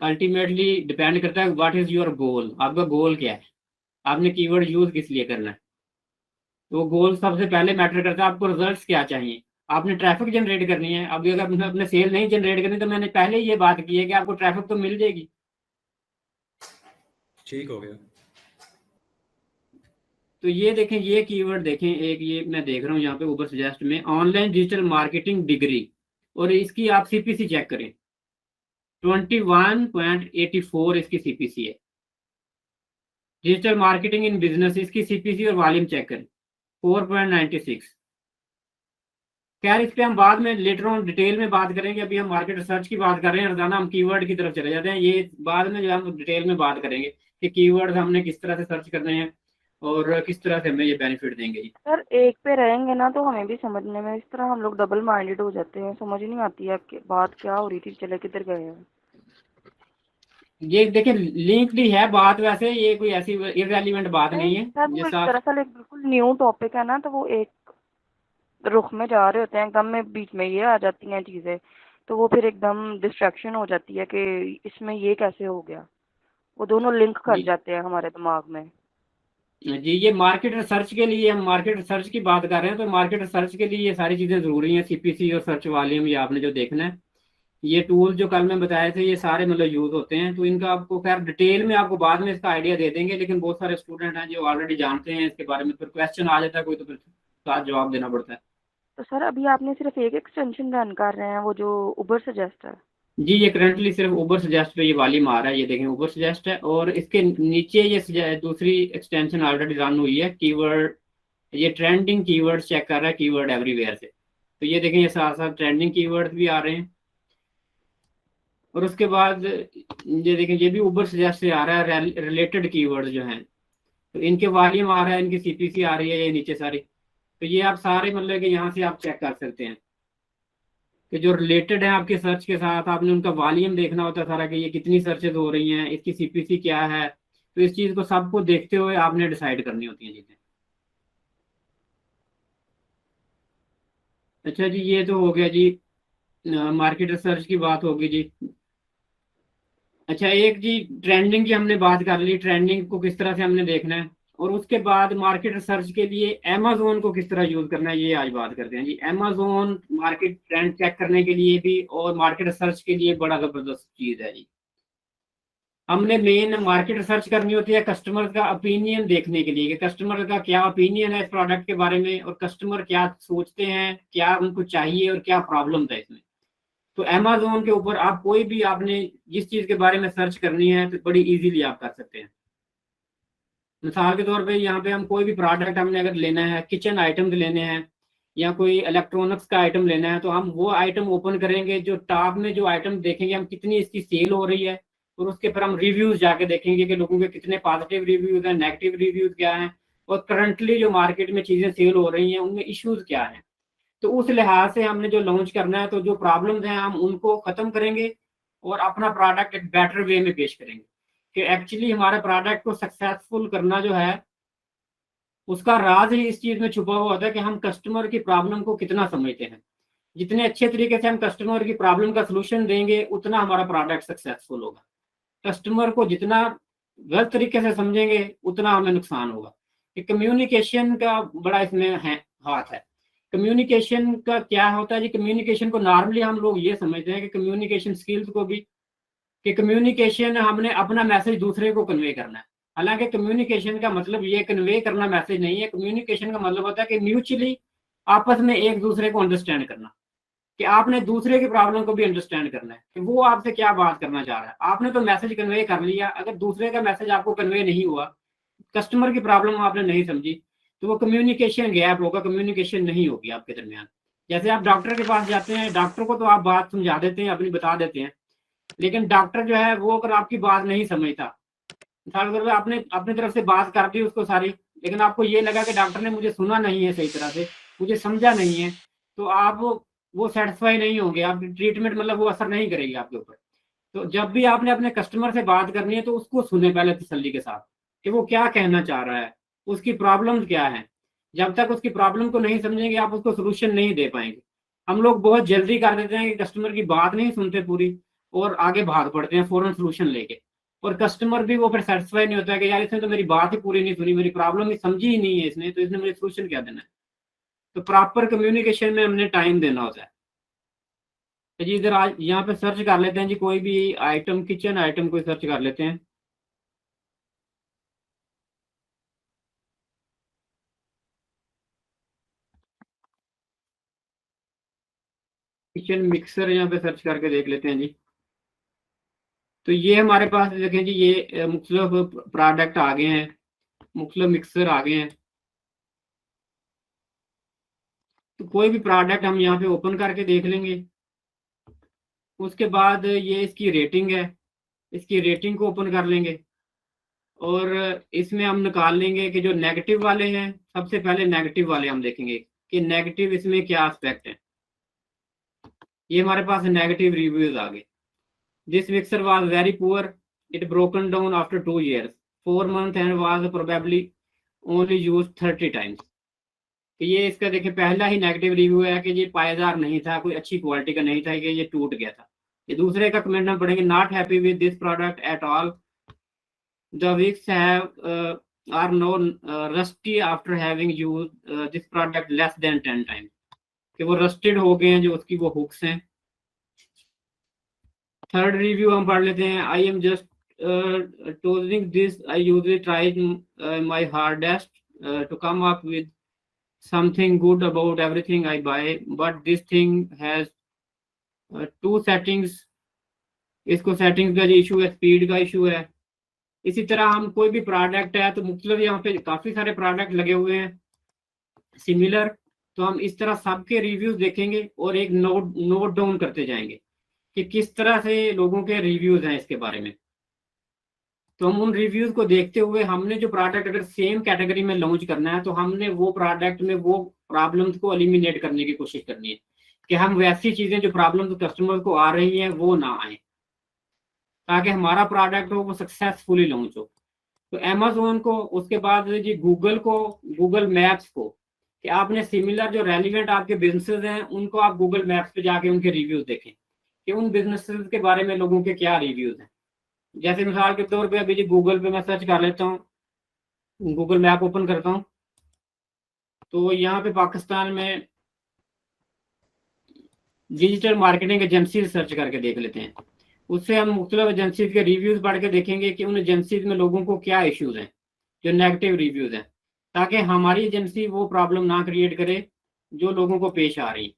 अल्टीमेटली डिपेंड करता है व्हाट इज योर गोल, आपका गोल क्या है, आपने कीवर्ड यूज किस लिए करना है। तो वो गोल सबसे पहले मैटर करता है, आपको रिजल्ट्स क्या चाहिए, आपने ट्रैफिक जनरेट करनी है। अभी अगर आपने अपने सेल नहीं जनरेट करनी तो मैंने पहले ही ये बात की है कि आपको ट्रैफिक तो मिल जाएगी। ठीक हो गया। तो ये देखें, ये कीवर्ड देखें, एक ये मैं देख रहा हूँ यहाँ पे ऊबर सजेस्ट में ऑनलाइन डिजिटल मार्केटिंग डिग्री, और इसकी आप सीपीसी चेक करें 21.84 इसकी सीपीसी है। डिजिटल मार्केटिंग इन बिजनेस इसकी सीपीसी और वॉल्यूम चेक करें 4.96। खैर इस पे हम बाद में लेटर ऑन डिटेल में बात करेंगे, अभी हम मार्केट रिसर्च की बात कर रहे हैं, रोजाना हम कीवर्ड की तरफ चले जाते हैं। ये बाद में जो हम डिटेल में बात करेंगे कि कीवर्ड हमने किस तरह से सर्च करने हैं और किस तरह से हमें ये बेनिफिट देंगे। सर एक पे रहेंगे ना तो हमें भी समझने में, इस तरह हम लोग डबल माइंडेड हो जाते हैं, समझ ही नहीं आती है कि बात क्या हो रही थी, चले किधर गए हैं। ये देखिए लिंक्ड ही है बात, वैसे ये कोई ऐसी इररेलेवेंट बात नहीं है। सर वो एक जैसा दरअसल एक बिल्कुल न्यू टॉपिक है ना, तो वो एक रुख में जा रहे होते हैं, एकदम में बीच में ये आ जाती हैं चीजें, तो वो फिर एकदम डिस्ट्रैक्शन हो जाती है कि इसमें ये कैसे हो गया, वो दोनों लिंक कर जी जाते हैं हमारे दिमाग में। जी, ये मार्केट रिसर्च के लिए, हम मार्केट रिसर्च की बात कर रहे हैं, तो मार्केट रिसर्च के लिए ये सारी चीजें जरूरी हैं, सीपीसी और सर्च वॉल्यूम, ये आपने जो देखना है। ये टूल जो कल मैं बताए थे ये सारे मतलब यूज होते हैं, तो इनका आपको खैर डिटेल में आपको बाद में इसका आइडिया दे देंगे, लेकिन बहुत सारे स्टूडेंट हैं जो ऑलरेडी जानते हैं इसके बारे में, फिर क्वेश्चन आ जाता है कोई तो फिर साथ जवाब देना पड़ता है। तो सर अभी आपने सिर्फ एक एक्सटेंशन रन कर रहे हैं, वो जो उबर सजेस्ट है? जी ये करंटली सिर्फ उबर सजेस्ट पे ये वॉल्यूम आ रहा है, ये देखें उबर सजेस्ट है, और इसके नीचे ये दूसरी एक्सटेंशन ऑलरेडी रन हुई है कीवर्ड, ये ट्रेंडिंग कीवर्ड चेक कर रहा है कीवर्ड एवरीवेयर से। तो ये देखें ये साथ साथ ट्रेंडिंग कीवर्ड भी आ रहे हैं, और उसके बाद ये देखें ये भी उबर सजेस्ट से आ रहा है रिलेटेड कीवर्ड जो हैं, तो इनके वॉल्यूम आ रहा है, इनकी सीपीसी आ रही है ये नीचे सारी। तो ये आप सारे मतलब कि यहाँ से आप चेक कर सकते हैं कि जो रिलेटेड है आपके सर्च के साथ, आपने उनका वॉल्यूम देखना होता है सारा कि ये कितनी सर्चेज हो रही हैं, इसकी सीपीसी क्या है। तो इस चीज को सबको देखते हुए आपने डिसाइड करनी होती है चीजें। अच्छा जी, ये तो हो गया जी मार्केट रिसर्च की बात होगी जी। अच्छा एक जी ट्रेंडिंग की हमने बात कर ली, ट्रेंडिंग को किस तरह से हमने देखना है, और उसके बाद मार्केट रिसर्च के लिए अमेजोन को किस तरह यूज करना है, ये आज बात करते हैं जी। अमेजोन मार्केट ट्रेंड चेक करने के लिए भी और मार्केट रिसर्च के लिए बड़ा जबरदस्त चीज है जी। हमने मेन मार्केट रिसर्च करनी होती है कस्टमर का ओपिनियन देखने के लिए, कि कस्टमर का क्या ओपिनियन है इस प्रोडक्ट के बारे में, और कस्टमर क्या सोचते हैं, क्या उनको चाहिए और क्या प्रॉब्लम है इसमें। तो अमेजोन के ऊपर आप कोई भी आपने जिस चीज के बारे में सर्च करनी है तो बड़ी इजीली आप कर सकते हैं। मिसाल के तौर पे यहाँ पे हम कोई भी प्रोडक्ट हमने अगर लेना है, किचन आइटम्स लेने हैं या कोई इलेक्ट्रॉनिक्स का आइटम लेना है, तो हम वो आइटम ओपन करेंगे, जो टॉप में जो आइटम देखेंगे हम कितनी इसकी सेल हो रही है, और उसके पर हम रिव्यूज जाके देखेंगे कि लोगों के कितने पॉजिटिव रिव्यूज हैं, नेगेटिव रिव्यूज क्या हैं, और करंटली जो मार्केट में चीजें सेल हो रही हैं उनमें इश्यूज क्या हैं। तो उस लिहाज से हमने जो लॉन्च करना है, तो जो प्रॉब्लम्स हैं हम उनको खत्म करेंगे और अपना प्रोडक्ट एक बेटर वे में पेश करेंगे, कि एक्चुअली हमारे प्रोडक्ट को सक्सेसफुल करना जो है उसका राज ही इस चीज में छुपा हुआ होता है कि हम कस्टमर की प्रॉब्लम को कितना समझते हैं। जितने अच्छे तरीके से हम कस्टमर की प्रॉब्लम का सलूशन देंगे उतना हमारा प्रोडक्ट सक्सेसफुल होगा। कस्टमर को जितना गलत तरीके से समझेंगे उतना हमें नुकसान होगा। कि कम्युनिकेशन का बड़ा इसमें है हाथ है। कम्युनिकेशन का क्या होता है जी, कम्युनिकेशन को नॉर्मली हम लोग ये समझते हैं कि कम्युनिकेशन स्किल्स को भी, कि कम्युनिकेशन हमने अपना मैसेज दूसरे को कन्वे करना है। हालांकि कम्युनिकेशन का मतलब ये कन्वे करना मैसेज नहीं है। कम्युनिकेशन का मतलब होता है कि म्यूचुअली आपस में एक दूसरे को अंडरस्टैंड करना, कि आपने दूसरे की प्रॉब्लम को भी अंडरस्टैंड करना है कि वो आपसे क्या बात करना चाह रहा है। आपने तो मैसेज कन्वे कर लिया, अगर दूसरे का मैसेज आपको कन्वे नहीं हुआ, कस्टमर की प्रॉब्लम आपने नहीं समझी, तो वो कम्युनिकेशन गैप होगा, कम्युनिकेशन नहीं होगी आपके दरमियान। जैसे आप डॉक्टर के पास जाते हैं, डॉक्टर को तो आप बात समझा देते हैं, अपनी बता देते हैं, लेकिन डॉक्टर जो है वो अगर आपकी बात नहीं समझता, आपने अपनी तरफ से बात कर दी उसको सारी, लेकिन आपको ये लगा कि डॉक्टर ने मुझे सुना नहीं है सही तरह से, मुझे समझा नहीं है, तो आप वो सेटिस्फाई नहीं होंगे, आपकी ट्रीटमेंट मतलब वो असर नहीं करेगी आपके ऊपर। तो जब भी आपने अपने कस्टमर से बात करनी है तो उसको सुने पहले तसल्ली के साथ कि वो क्या कहना चाह रहा है, उसकी प्रॉब्लम क्या है। जब तक उसकी प्रॉब्लम को नहीं समझेंगे आप उसको सोल्यूशन नहीं दे पाएंगे। हम लोग बहुत जल्दी कर देते हैं कि कस्टमर की बात नहीं सुनते पूरी और आगे भाग पड़ते हैं फौरन सोल्यूशन लेके, और कस्टमर भी वो फिर सेटिस्फाई नहीं होता है कि यार इसने तो मेरी बात ही पूरी नहीं सुनी, मेरी प्रॉब्लम ही समझी ही नहीं है इसने, तो इसने मुझे सोल्यूशन क्या देना है। तो प्रॉपर कम्युनिकेशन में हमने टाइम देना होता है। तो जी इधर आज यहाँ पे सर्च कर लेते हैं जी, कोई भी आइटम, किचन आइटम कोई सर्च कर लेते हैं। किचन मिक्सर यहाँ पे सर्च करके देख लेते हैं जी। तो ये हमारे पास देखें जी, ये मुख्तलिफ प्रोडक्ट आ गए हैं, मुख्तलिफ मिक्सर आ गए हैं। तो कोई भी प्रोडक्ट हम यहाँ पे ओपन करके देख लेंगे। उसके बाद ये इसकी रेटिंग है, इसकी रेटिंग को ओपन कर लेंगे और इसमें हम निकाल लेंगे कि जो नेगेटिव वाले हैं, सबसे पहले नेगेटिव वाले हम देखेंगे कि नेगेटिव इसमें क्या एस्पेक्ट है। ये हमारे पास नेगेटिव रिव्यूज आ गए। This mixer was very poor, it broken down after 2 years, 4 months and was probably only use 30 times। तो ये इसका देखिए पहला ही नेगेटिव रिव्यू है कि ये पायदार नहीं था, कोई अच्छी क्वालिटी का नहीं था, कि ये टूट गया था। ये दूसरे का कमेंट हम पढ़ेंगे, not happy with this product at all, the wicks have are no rusty after having used this product less than 10 times। कि वो रस्टेड हो गए हैं जो उसकी वो हुक्स हैं। थर्ड रिव्यू हम पढ़ लेते हैं, I am just tossing this, I usually try my hardest to come up with something good about everything I buy, but this thing has 2 settings। इसको सेटिंग्स का जो इशू है, स्पीड का इशू है। इसी तरह हम कोई भी प्रोडक्ट है तो मुख्तलिफ यहाँ पे काफी सारे प्रोडक्ट लगे हुए हैं सिमिलर, तो हम इस तरह सबके रिव्यूज देखेंगे और एक नोट डाउन करते जाएंगे कि किस तरह से लोगों के रिव्यूज हैं इसके बारे में। तो हम उन रिव्यूज को देखते हुए हमने जो प्रोडक्ट अगर सेम कैटेगरी में लॉन्च करना है तो हमने वो प्रोडक्ट में वो प्रॉब्लम्स को एलिमिनेट करने की कोशिश करनी है कि हम वैसी चीजें जो प्रॉब्लम्स कस्टमर को आ रही हैं वो ना आए, ताकि हमारा प्रोडक्ट हो वो सक्सेसफुली लॉन्च हो। तो अमेजोन को, उसके बाद जी गूगल को, गूगल मैप्स को, कि आपने सिमिलर जो रेलिवेंट आपके बिजनेसेस हैं उनको आप गूगल मैप्स पे जाके उनके रिव्यूज देखें कि उन बिजनेसेस के बारे में लोगों के क्या रिव्यूज हैं। जैसे मिसाल के तौर पे अभी जी गूगल पे मैं सर्च कर लेता हूँ, गूगल मैप ओपन करता हूँ, तो यहाँ पे पाकिस्तान में डिजिटल मार्केटिंग एजेंसी सर्च करके देख लेते हैं। उससे हम मुख्तलिफ एजेंसीज के रिव्यूज पढ़ के देखेंगे कि उन एजेंसीज में लोगों को क्या इश्यूज हैं, जो नेगेटिव रिव्यूज हैं, ताकि हमारी एजेंसी वो प्रॉब्लम ना क्रिएट करे जो लोगों को पेश आ रही।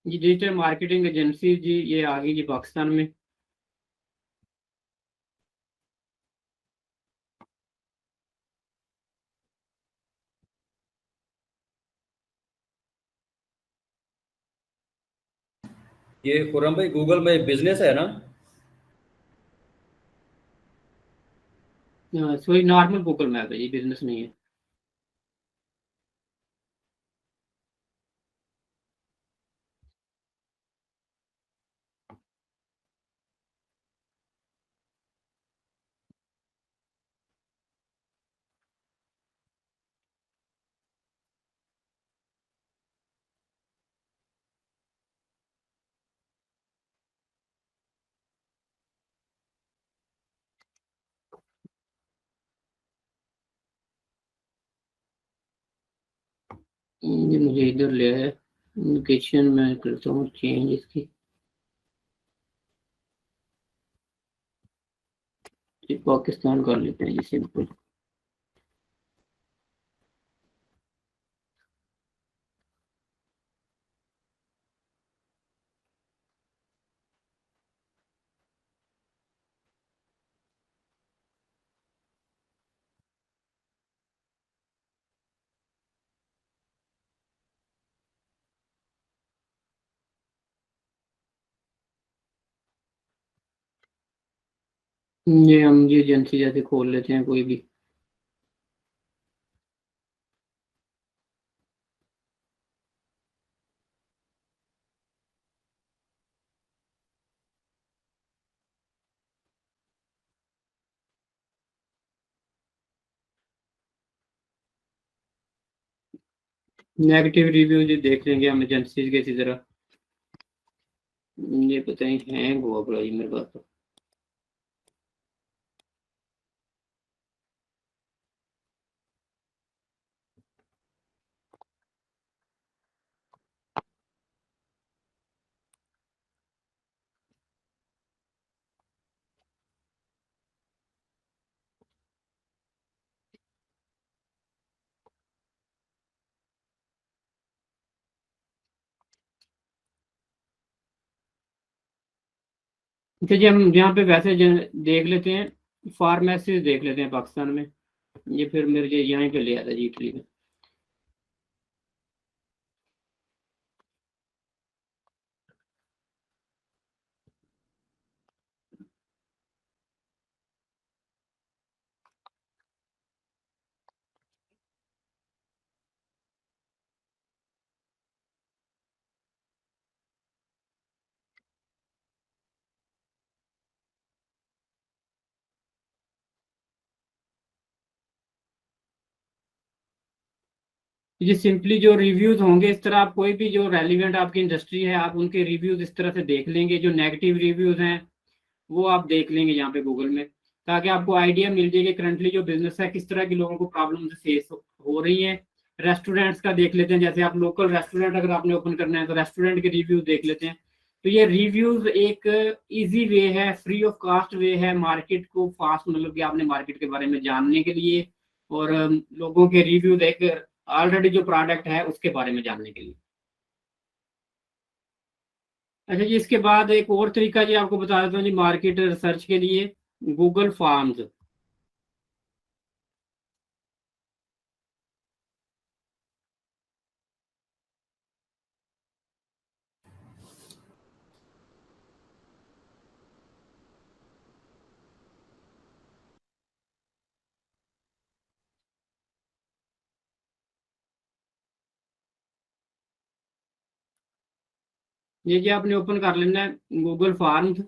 जी डिजिटल मार्केटिंग एजेंसी जी ये आ गई जी पाकिस्तान में। ये खुरम भाई गूगल में बिजनेस है ना? सॉरी, नॉर्मल गूगल मैप है जी, बिजनेस नहीं है। ये मुझे इधर ले है, लोकेशन में करता हूँ चेंज इसकी, पाकिस्तान कर लेते हैं जी सिंपल। ये हम ये एजेंसी जैसे खोल लेते हैं कोई भी। नेगेटिव रिव्यूज देख लेंगे हम एजेंसीज के इसी तरह। ये पता नहीं हैंग हुआ पड़ा जी मेरे पास तो। अच्छा जी, हम यहाँ पे वैसे देख लेते हैं, फार्मेसी देख लेते हैं पाकिस्तान में। ये फिर मेरे यहाँ पे ले आता जी इटली में। ये सिंपली जो रिव्यूज होंगे इस तरह, आप कोई भी जो रेलिवेंट आपकी इंडस्ट्री है आप उनके रिव्यूज इस तरह से देख लेंगे। जो नेगेटिव रिव्यूज हैं वो आप देख लेंगे यहाँ पे गूगल में, ताकि आपको आइडिया मिल जाए कि करंटली जो बिजनेस है किस तरह के लोगों को प्रॉब्लम फेस हो रही है। रेस्टोरेंट्स का देख लेते हैं, जैसे आप लोकल रेस्टोरेंट अगर आपने ओपन करना है तो रेस्टोरेंट के रिव्यूज देख लेते हैं। तो ये रिव्यूज एक इजी वे है, फ्री ऑफ कास्ट वे है मार्केट को फास्ट, मतलब कि आपने मार्केट के बारे में जानने के लिए और लोगों के रिव्यूज एक ऑलरेडी जो प्रोडक्ट है उसके बारे में जानने के लिए। अच्छा जी, इसके बाद एक और तरीका जी आपको बता देता हूँ जी मार्केट रिसर्च के लिए, गूगल फॉर्म्स। ये जी आपने ओपन कर लेना है गूगल फॉर्म्स।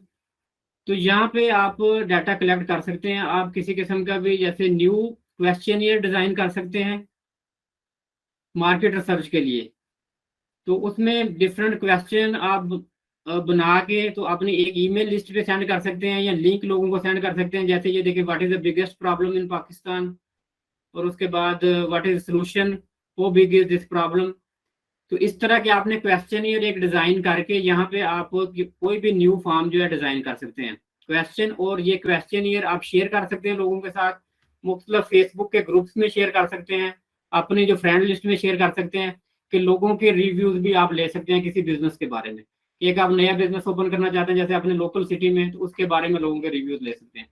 तो यहाँ पे आप डाटा कलेक्ट कर सकते हैं, आप किसी किस्म का भी जैसे न्यू क्वेश्चनियर डिजाइन कर सकते हैं मार्केट रिसर्च के लिए। तो उसमें डिफरेंट क्वेश्चन आप बना के तो अपनी एक ईमेल लिस्ट पे सेंड कर सकते हैं या लिंक लोगों को सेंड कर सकते हैं। जैसे ये देखिए, what is the biggest problem in Pakistan, और उसके बाद what is solution, how big is this problem. तो इस तरह के आपने क्वेश्चनियर एक डिजाइन करके यहाँ पे आप कोई भी न्यू फॉर्म जो है डिजाइन कर सकते हैं क्वेश्चन, और ये क्वेश्चनियर आप शेयर कर सकते हैं लोगों के साथ, मुख्तलिफ फेसबुक के ग्रुप्स में शेयर कर सकते हैं, अपनी जो फ्रेंड लिस्ट में शेयर कर सकते हैं, कि लोगों के रिव्यूज भी आप ले सकते हैं किसी बिजनेस के बारे में। एक आप नया बिजनेस ओपन करना चाहते हैं जैसे अपने लोकल सिटी में, तो उसके बारे में लोगों के रिव्यूज ले सकते हैं।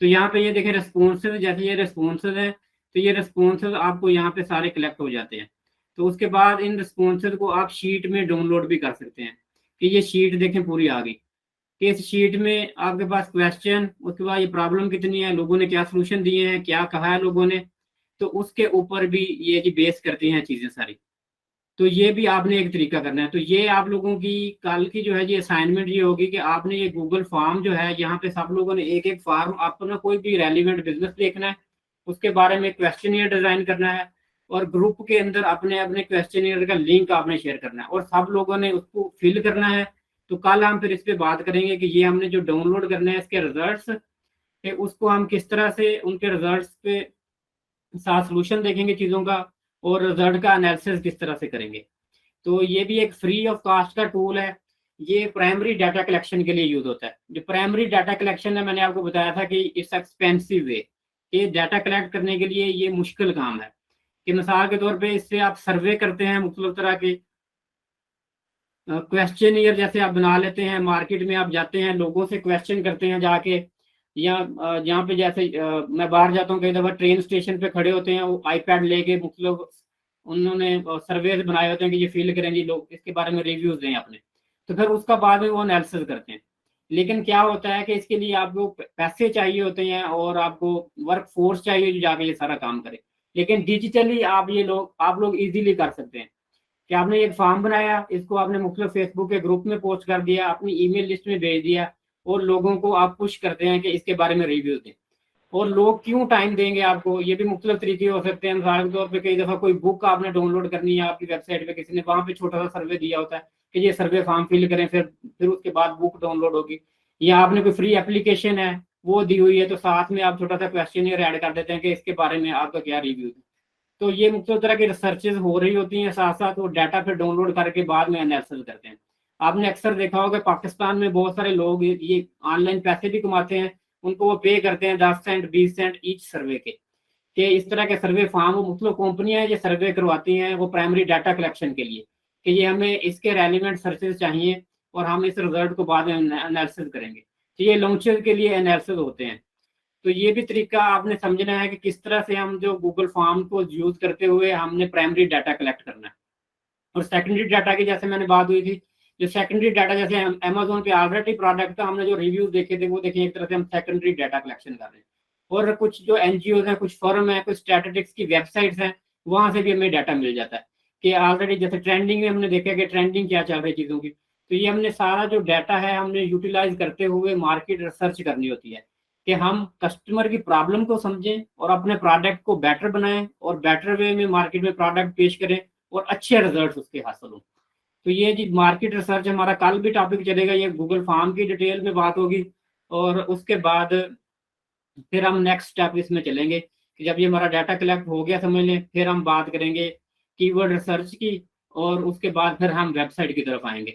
तो यहाँ पे ये देखें रेस्पॉन्सेज, जैसे ये रेस्पॉन्सेज है तो ये रेस्पॉन्सेज आपको यहाँ पे सारे कलेक्ट हो जाते हैं। तो उसके बाद इन रिस्पॉन्सेज को आप शीट में डाउनलोड भी कर सकते हैं, कि ये शीट देखें पूरी आ गई, कि इस शीट में आपके पास क्वेश्चन, उसके बाद ये प्रॉब्लम कितनी है, लोगों ने क्या सोल्यूशन दिए हैं, क्या कहा है लोगों ने, तो उसके ऊपर भी ये जी बेस करती हैं चीजें सारी। तो ये भी आपने एक तरीका करना है। तो ये आप लोगों की कल की जो है ये असाइनमेंट ये होगी कि आपने ये गूगल फॉर्म जो है, यहाँ पे सब लोगों ने एक एक फॉर्म अपना कोई भी रेलिवेंट बिजनेस देखना है, उसके बारे में क्वेश्चनियर डिजाइन करना है, और ग्रुप के अंदर अपने अपने क्वेश्चनियर का लिंक आपने शेयर करना है और सब लोगों ने उसको फिल करना है। तो कल हम फिर इस पे बात करेंगे कि ये हमने जो डाउनलोड करना है इसके रिजल्ट्स, उसको हम किस तरह से उनके रिजल्ट्स पे साथ सोल्यूशन देखेंगे चीज़ों का, और रिजल्ट का एनालिसिस किस तरह से करेंगे। तो ये भी एक फ्री ऑफ कास्ट का टूल है। ये प्राइमरी डाटा कलेक्शन के लिए यूज होता है। जो प्राइमरी डाटा कलेक्शन है, मैंने आपको बताया था कि इट्स एक्सपेंसिव वे, ये डाटा कलेक्ट करने के लिए ये मुश्किल काम है। कि मिसाल के तौर पे इससे आप सर्वे करते हैं मुख्तलिफ तरह के क्वेश्चनियर जैसे आप बना लेते हैं, मार्केट में आप जाते हैं लोगों से क्वेश्चन करते हैं जाके, या जहाँ पे जैसे मैं बाहर जाता हूँ कई दफ़ा ट्रेन स्टेशन पे खड़े होते हैं, वो आईपैड लेके मुख्तलिफ उन्होंने सर्वे बनाए होते हैं कि ये फील करें जी लोग, इसके बारे में रिव्यूज दें अपने। तो फिर उसका बाद में वो एनालिसिस करते हैं लेकिन क्या होता है कि इसके लिए आपको पैसे चाहिए होते हैं और आपको वर्क फोर्स चाहिए जो जाके ये सारा काम करे। लेकिन डिजिटली आप लोग इजीली कर सकते हैं कि आपने एक फॉर्म बनाया, इसको आपने मुख्तलिफ फेसबुक के ग्रुप में पोस्ट कर दिया, अपनी ईमेल लिस्ट में भेज दिया और लोगों को आप पुश करते हैं कि इसके बारे में रिव्यू दें। और लोग क्यों टाइम देंगे आपको, ये भी मुख्तलिफ तरीके हो सकते हैं। मिसाल के तौर पर कई दफ़ा कोई बुक आपने डाउनलोड करनी है आपकी वेबसाइट पे, किसी ने वहाँ पे छोटा सा सर्वे दिया होता है कि ये सर्वे फॉर्म फिल करें, फिर उसके बाद बुक डाउनलोड होगी। या आपने कोई फ्री एप्लीकेशन है वो दी हुई है, तो साथ में आप छोटा सा क्वेश्चन ऐड कर देते हैं कि इसके बारे में आपका क्या रिव्यू है। तो ये मुख्तलिफ तरह की रिसर्चेज हो रही होती हैं, साथ साथ वो डाटा फिर डाउनलोड करके बाद में एनालिसिस करते हैं। आपने अक्सर देखा होगा पाकिस्तान में बहुत सारे लोग ये ऑनलाइन पैसे भी कमाते हैं, उनको वो पे करते हैं 10 सेंट 20 सेंट ईच सर्वे के, कि इस तरह के सर्वे फार्म वो मुख्तलिफ कंपनियां हैं जो सर्वे करवाती हैं वो प्राइमरी डाटा कलेक्शन के लिए, कि ये हमें इसके रेलिवेंट सर्चेज चाहिए और हम इस रिजल्ट को बाद में एनालिसिस करेंगे। तो ये लॉन्चेस के लिए एनालिसिस होते हैं। तो ये भी तरीका आपने समझना है कि किस तरह से हम जो गूगल फॉर्म को यूज करते हुए हमने प्राइमरी डाटा कलेक्ट करना है। और सेकेंडरी डाटा की जैसे मैंने बात हुई थी, जो सेकेंडरी डाटा जैसे अमेजोन पे ऑलरेडी प्रोडक्ट था, हमने जो रिव्यूज देखे थे वो देखे, एक तरह से हम सेकेंडरी डाटा कलेक्शन कर रहे हैं। और कुछ जो एनजीओ हैं, कुछ फर्म है, कुछ स्टैटिस्टिक्स की वेबसाइट्स हैं, वहां से भी हमें डाटा मिल जाता है कि ऑलरेडी जैसे ट्रेंडिंग में हमने देखा कि ट्रेंडिंग क्या चल रही चीज़ों की। तो ये हमने सारा जो डाटा है हमने यूटिलाइज करते हुए मार्केट रिसर्च करनी होती है कि हम कस्टमर की प्रॉब्लम को समझें और अपने प्रोडक्ट को बेटर बनाएं और बेटर वे में मार्केट में प्रोडक्ट पेश करें और अच्छे रिजल्ट उसके हासिल हों। तो ये जी मार्केट रिसर्च हमारा कल भी टॉपिक चलेगा, ये गूगल फॉर्म की डिटेल में बात होगी। और उसके बाद फिर हम नेक्स्ट स्टेप इसमें चलेंगे कि जब ये हमारा डाटा कलेक्ट हो गया समझ लें, फिर हम बात करेंगे कीवर्ड रिसर्च की और उसके बाद फिर हम वेबसाइट की तरफ आएंगे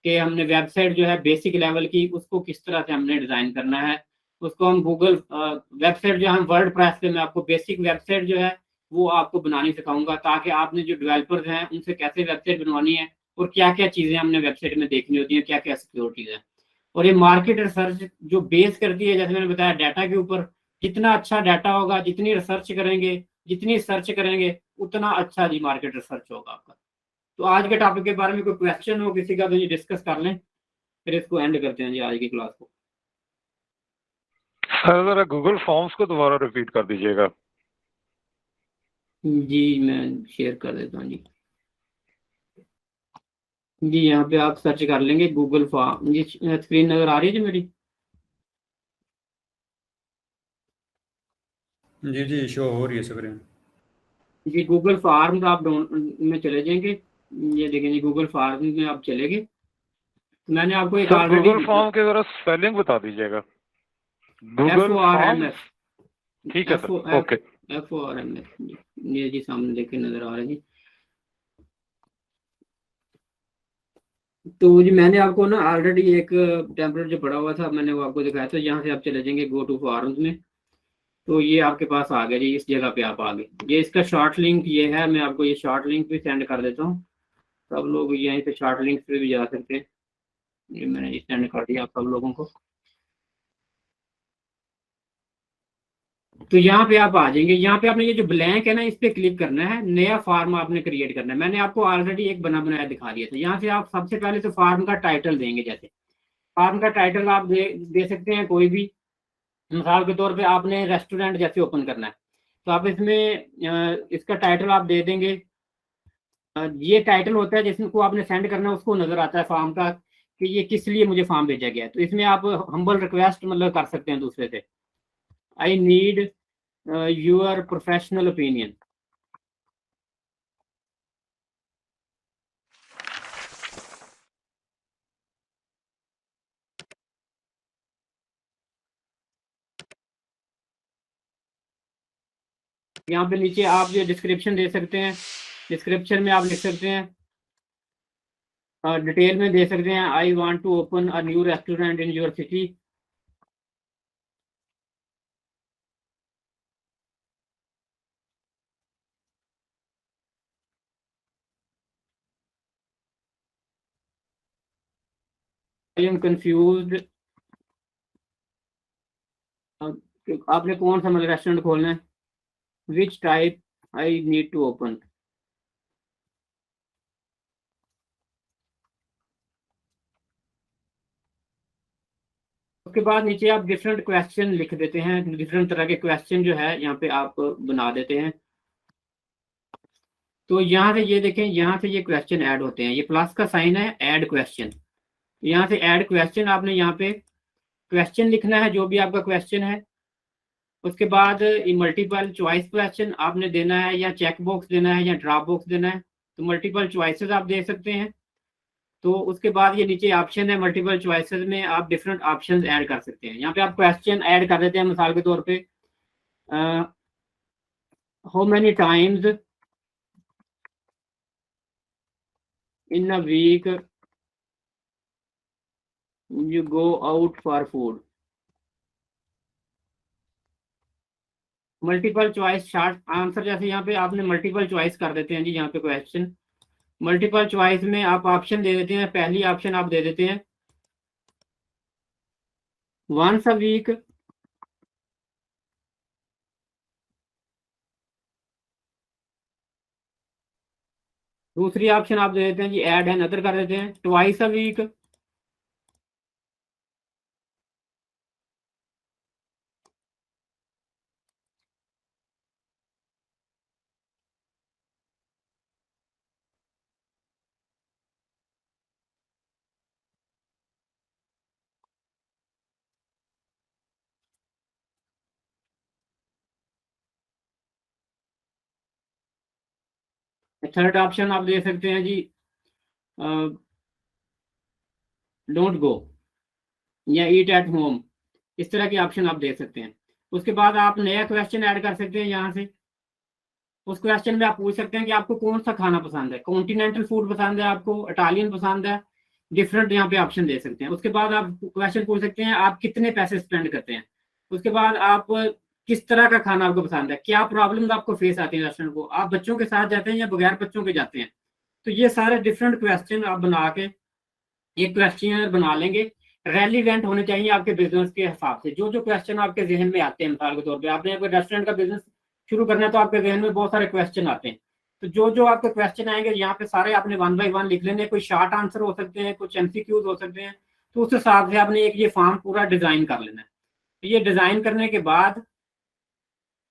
कि हमने वेबसाइट जो है बेसिक लेवल की उसको किस तरह से हमने डिज़ाइन करना है। उसको हम गूगल वेबसाइट जो हम वर्ड प्रेस पे मैं आपको बेसिक वेबसाइट जो है वो आपको बनानी सिखाऊंगा, ताकि आपने जो डेवलपर्स हैं उनसे कैसे वेबसाइट बनवानी है और क्या क्या चीज़ें हमने वेबसाइट में देखनी होती हैं, क्या क्या सिक्योरिटीज़ है। और ये मार्केट रिसर्च जो बेस करती है, जैसे मैंने बताया डाटा के ऊपर, जितना अच्छा डाटा होगा, जितनी रिसर्च करेंगे, जितनी सर्च करेंगे, उतना अच्छा जी मार्केट रिसर्च होगा आपका। तो आज के टॉपिक के बारे में कोई क्वेश्चन हो किसी का तो ये डिस्कस कर लें, फिर इसको एंड करते हैं जी आज की क्लास को। सर जरा गूगल फॉर्म्स को दोबारा रिपीट कर दीजिएगा। जी मैं शेयर कर देता हूँ जी। जी यहाँ पे आप सर्च कर लेंगे गूगल फॉर्म। जी स्क्रीन नजर आ रही है जी मेरी? जी जी शो हो रही है स्क्रीन। जी गूगल फॉर्म आप डाउन में चले जाएंगे, ये देखें जी गूगल फॉर्म में आप चले गए। मैंने आपको एक सर ऑलरेडी गूगल फॉर्म के जरा स्पेलिंग बता दीजिएगा। Google form. FORMS, ठीक है सर, ओके। FORMS ये जी सामने देखे नजर आ रहे हैं जी। तो जी मैंने आपको ना ऑलरेडी एक टेम्पलेट जो पड़ा हुआ था मैंने वो आपको दिखाया, तो यहाँ से आप चले जाएंगे गो टू फॉर्म्स में। तो ये आपके पास आ गया जी, इस जगह पे आप आ गए। ये इसका शॉर्ट लिंक ये है, मैं आपको ये शॉर्ट लिंक भी सेंड कर देता हूँ, सब लोग यहीं पे शॉर्ट लिंक पे भी जा सकते हैं। ये मैंने ये सेंड कर दिया आप सब लोगों को। तो यहाँ पे आप आ जाएंगे, यहाँ पे आपने ये जो ब्लैंक है ना इस पे क्लिक करना है, नया फॉर्म आपने क्रिएट करना है। मैंने आपको ऑलरेडी एक बनाया दिखा दिया था। यहाँ से आप सबसे पहले तो फॉर्म का टाइटल देंगे, जैसे फॉर्म का टाइटल आप दे सकते हैं कोई भी। मिसाल के तौर पे आपने रेस्टोरेंट जैसे ओपन करना है तो आप इसमें इसका टाइटल आप दे देंगे। ये टाइटल होता है जिसको आपने सेंड करना है, उसको नजर आता है फॉर्म का कि ये किस लिए मुझे फॉर्म भेजा गया है। तो इसमें आप हम्बल रिक्वेस्ट मतलब कर सकते हैं दूसरे से, I need your professional opinion. यहाँ पे नीचे आप ये डिस्क्रिप्शन दे सकते हैं, डिस्क्रिप्शन में आप लिख सकते हैं, डिटेल में दे सकते हैं, I want to open a new restaurant in your city. I am confused, आपने कौन सा मतलब रेस्टोरेंट खोलना है, which type I need to open. उसके बाद नीचे आप डिफरेंट क्वेश्चन लिख देते हैं, डिफरेंट तरह के क्वेश्चन जो है यहाँ पे आप बना देते हैं। तो यहाँ से ये देखें, यहाँ से ये क्वेश्चन ऐड होते हैं, ये प्लस का साइन है, ऐड क्वेश्चन। यहाँ से ऐड क्वेश्चन आपने यहाँ पे क्वेश्चन लिखना है, जो भी आपका क्वेश्चन है। उसके बाद मल्टीपल चॉइस क्वेश्चन आपने देना है, या चेक बॉक्स देना है, या ड्रॉप बॉक्स देना है। तो मल्टीपल चॉइसेस आप दे सकते हैं। तो उसके बाद ये नीचे ऑप्शन है, मल्टीपल चॉइसेस में आप डिफरेंट ऑप्शंस ऐड कर सकते हैं। यहाँ पे आप क्वेश्चन ऐड कर देते हैं, मिसाल के तौर पे how many times in a week you go out for food. Multiple choice short answer, जैसे यहाँ पे आपने मल्टीपल चॉइस कर देते हैं जी। यहाँ पे क्वेश्चन मल्टीपल चॉइस में आप ऑप्शन दे देते हैं। पहली ऑप्शन आप दे देते हैं वंस अ वीक, दूसरी ऑप्शन आप दे देते हैं जी ऐड एंड अदर कर देते हैं twice a week, third option आप दे सकते हैं जी डोंट गो या ईट एट होम। इस तरह के ऑप्शन आप दे सकते हैं। उसके बाद आप नया क्वेश्चन ऐड कर सकते हैं। यहाँ से उस क्वेश्चन में आप पूछ सकते हैं कि आपको कौन सा खाना पसंद है, कॉन्टिनेंटल फूड पसंद है, आपको इटालियन पसंद है, डिफरेंट यहाँ पे ऑप्शन दे सकते हैं। उसके बाद आप क्वेश्चन पूछ सकते हैं आप कितने पैसे स्पेंड करते हैं। उसके बाद आप किस तरह का खाना आपको पसंद है, क्या प्रॉब्लम आपको फेस आती है रेस्टोरेंट को, आप बच्चों के साथ जाते हैं या बगैर बच्चों के जाते हैं। तो ये सारे डिफरेंट क्वेश्चन आप बना के एक क्वेश्चन बना लेंगे। रेलिवेंट होने चाहिए आपके बिजनेस के हिसाब से। जो जो क्वेश्चन आपके जहन में आते हैं, मिसाल के तौर पे आपने कोई रेस्टोरेंट का बिजनेस शुरू करना है तो आपके जहन में बहुत सारे क्वेश्चन आते हैं। तो जो जो आपके क्वेश्चन आएंगे यहाँ पे सारे आपने 1 बाय 1 लिख लेने। कोई शॉर्ट आंसर हो सकते हैं, कुछ MCQs हो सकते हैं। तो उस हिसाब से आपने एक ये फॉर्म पूरा डिजाइन कर लेना है। तो ये डिजाइन करने के बाद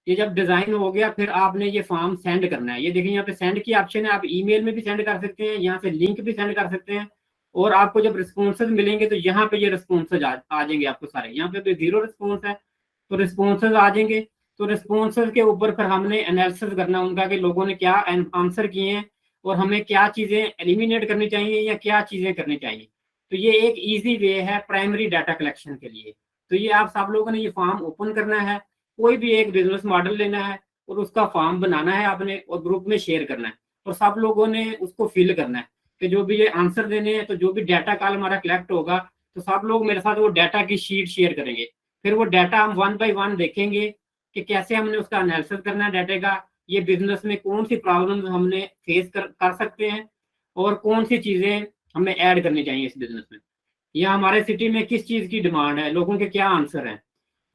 ये जब डिजाइन हो गया फिर आपने ये फॉर्म सेंड करना है। ये देखिए यहाँ पे सेंड की ऑप्शन है, आप ईमेल में भी सेंड कर सकते हैं, यहाँ से लिंक भी सेंड कर सकते हैं। और आपको जब रिस्पॉन्सेज मिलेंगे तो यहाँ पे ये रिस्पॉन्सेज आ जाएंगे आपको सारे। यहाँ पे 0 रिस्पॉन्स है तो रिस्पॉन्सेज आ जाएंगे। तो रिस्पॉन्सेज के ऊपर फिर हमने एनालिसिस करना उनका कि लोगों ने क्या आंसर किए हैं और हमें क्या चीजें एलिमिनेट करनी चाहिए या क्या चीजें करनी चाहिए। तो ये एक ईजी वे है प्राइमरी डाटा कलेक्शन के लिए। तो ये आप सब लोगों ने ये फॉर्म ओपन करना है, कोई भी एक बिजनेस मॉडल लेना है और उसका फॉर्म बनाना है आपने और ग्रुप में शेयर करना है और सब लोगों ने उसको फिल करना है कि जो भी ये आंसर देने हैं। तो जो भी डाटा कल हमारा कलेक्ट होगा तो सब लोग मेरे साथ वो डाटा की शीट शेयर करेंगे। फिर वो डाटा हम 1 बाय 1 देखेंगे कि कैसे हमने उसका एनालिसिस करना है डाटा का, ये बिजनेस में कौन सी प्रॉब्लम हमने फेस कर सकते हैं और कौन सी चीजें हमें ऐड करनी चाहिए इस बिजनेस में, या हमारे सिटी में किस चीज की डिमांड है, लोगों के क्या आंसर हैं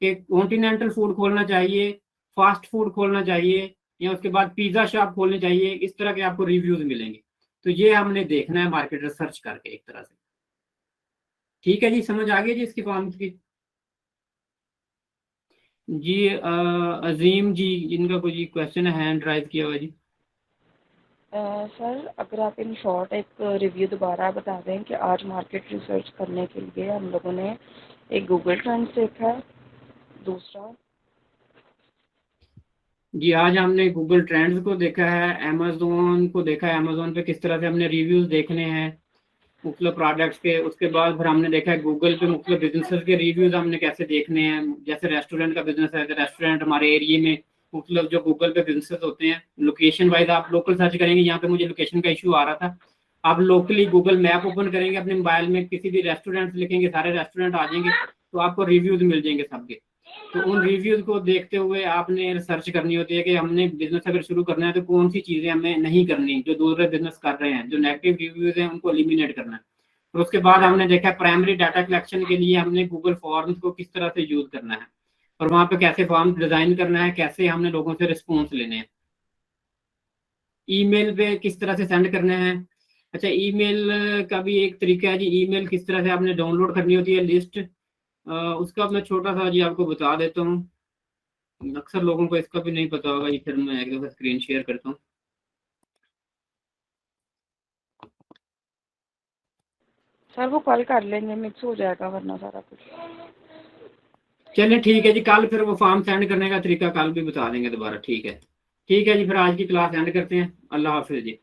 कि कॉन्टिनेंटल फूड खोलना चाहिए, फास्ट फूड खोलना चाहिए, या उसके बाद पिज्जा शॉप खोलनी चाहिए। इस तरह के आपको रिव्यूज मिलेंगे। तो ये हमने देखना है मार्केट रिसर्च करके एक तरह से। ठीक है जी, समझ आ गई जी इसकी फॉर्म की। जी अजीम जी, जिनका कोई क्वेश्चन है हैंड राइज किया हुआ जी। सर अगर आप इन शॉर्ट एक रिव्यू दोबारा बता दें कि आज मार्केट रिसर्च करने के लिए हम लोगों ने एक गूगल ट्रेंड्स देखा है, दूसरा जी आज हमने गूगल ट्रेंड्स को देखा है, अमेजोन को देखा है, अमेजोन पे किस तरह से हमने रिव्यूज देखने हैं मुख्तलिफ प्रोडक्ट्स के। उसके बाद फिर हमने देखा है गूगल पे मुख्तलिफ बिजनेसेस के रिव्यूज हमने कैसे देखने हैं। जैसे रेस्टोरेंट का बिजनेस है तो रेस्टोरेंट हमारे एरिया में मुख्तलिफ जो गूगल पे बिजनेसेस होते हैं, लोकेशन वाइज आप लोकल सर्च करेंगे। यहाँ पे मुझे लोकेशन का इशू आ रहा था, आप लोकली गूगल मैप ओपन करेंगे अपने मोबाइल में, किसी भी रेस्टोरेंट लिखेंगे सारे रेस्टोरेंट आ जाएंगे, तो आपको रिव्यूज मिल जाएंगे सबके। तो उन रिव्यूज को देखते हुए आपने रिसर्च करनी होती है कि हमने बिजनेस अगर शुरू करना है तो कौन सी चीजें हमें नहीं करनी, जो दूसरे बिजनेस कर रहे हैं, जो नेगेटिव रिव्यूज हैं उनको एलिमिनेट करना है। और उसके बाद हमने देखा प्राइमरी डाटा कलेक्शन के लिए हमने गूगल फॉर्म्स को किस तरह से यूज करना है और वहां पे कैसे फॉर्म डिजाइन करना है, कैसे हमने लोगों से रिस्पॉन्स लेने हैं, ईमेल पे किस तरह से सेंड करना है। अच्छा, ईमेल का भी एक तरीका है जी, ईमेल किस तरह से आपने डाउनलोड करनी होती है लिस्ट उसका मैं छोटा सा जी आपको बता देता हूँ, अक्सर लोगों को इसका भी नहीं पता होगा। ये फिर मैं एक दफ़ा स्क्रीन शेयर करता हूँ। सर वो कल कर लेंगे, मिक्स हो जाएगा वरना सारा कुछ। चलिए ठीक है जी, कल फिर वो फॉर्म सेंड करने का तरीका कल भी बता देंगे दोबारा। ठीक है जी, फिर आज की क्लास एंड करते हैं। अल्लाह हाफिज़ जी।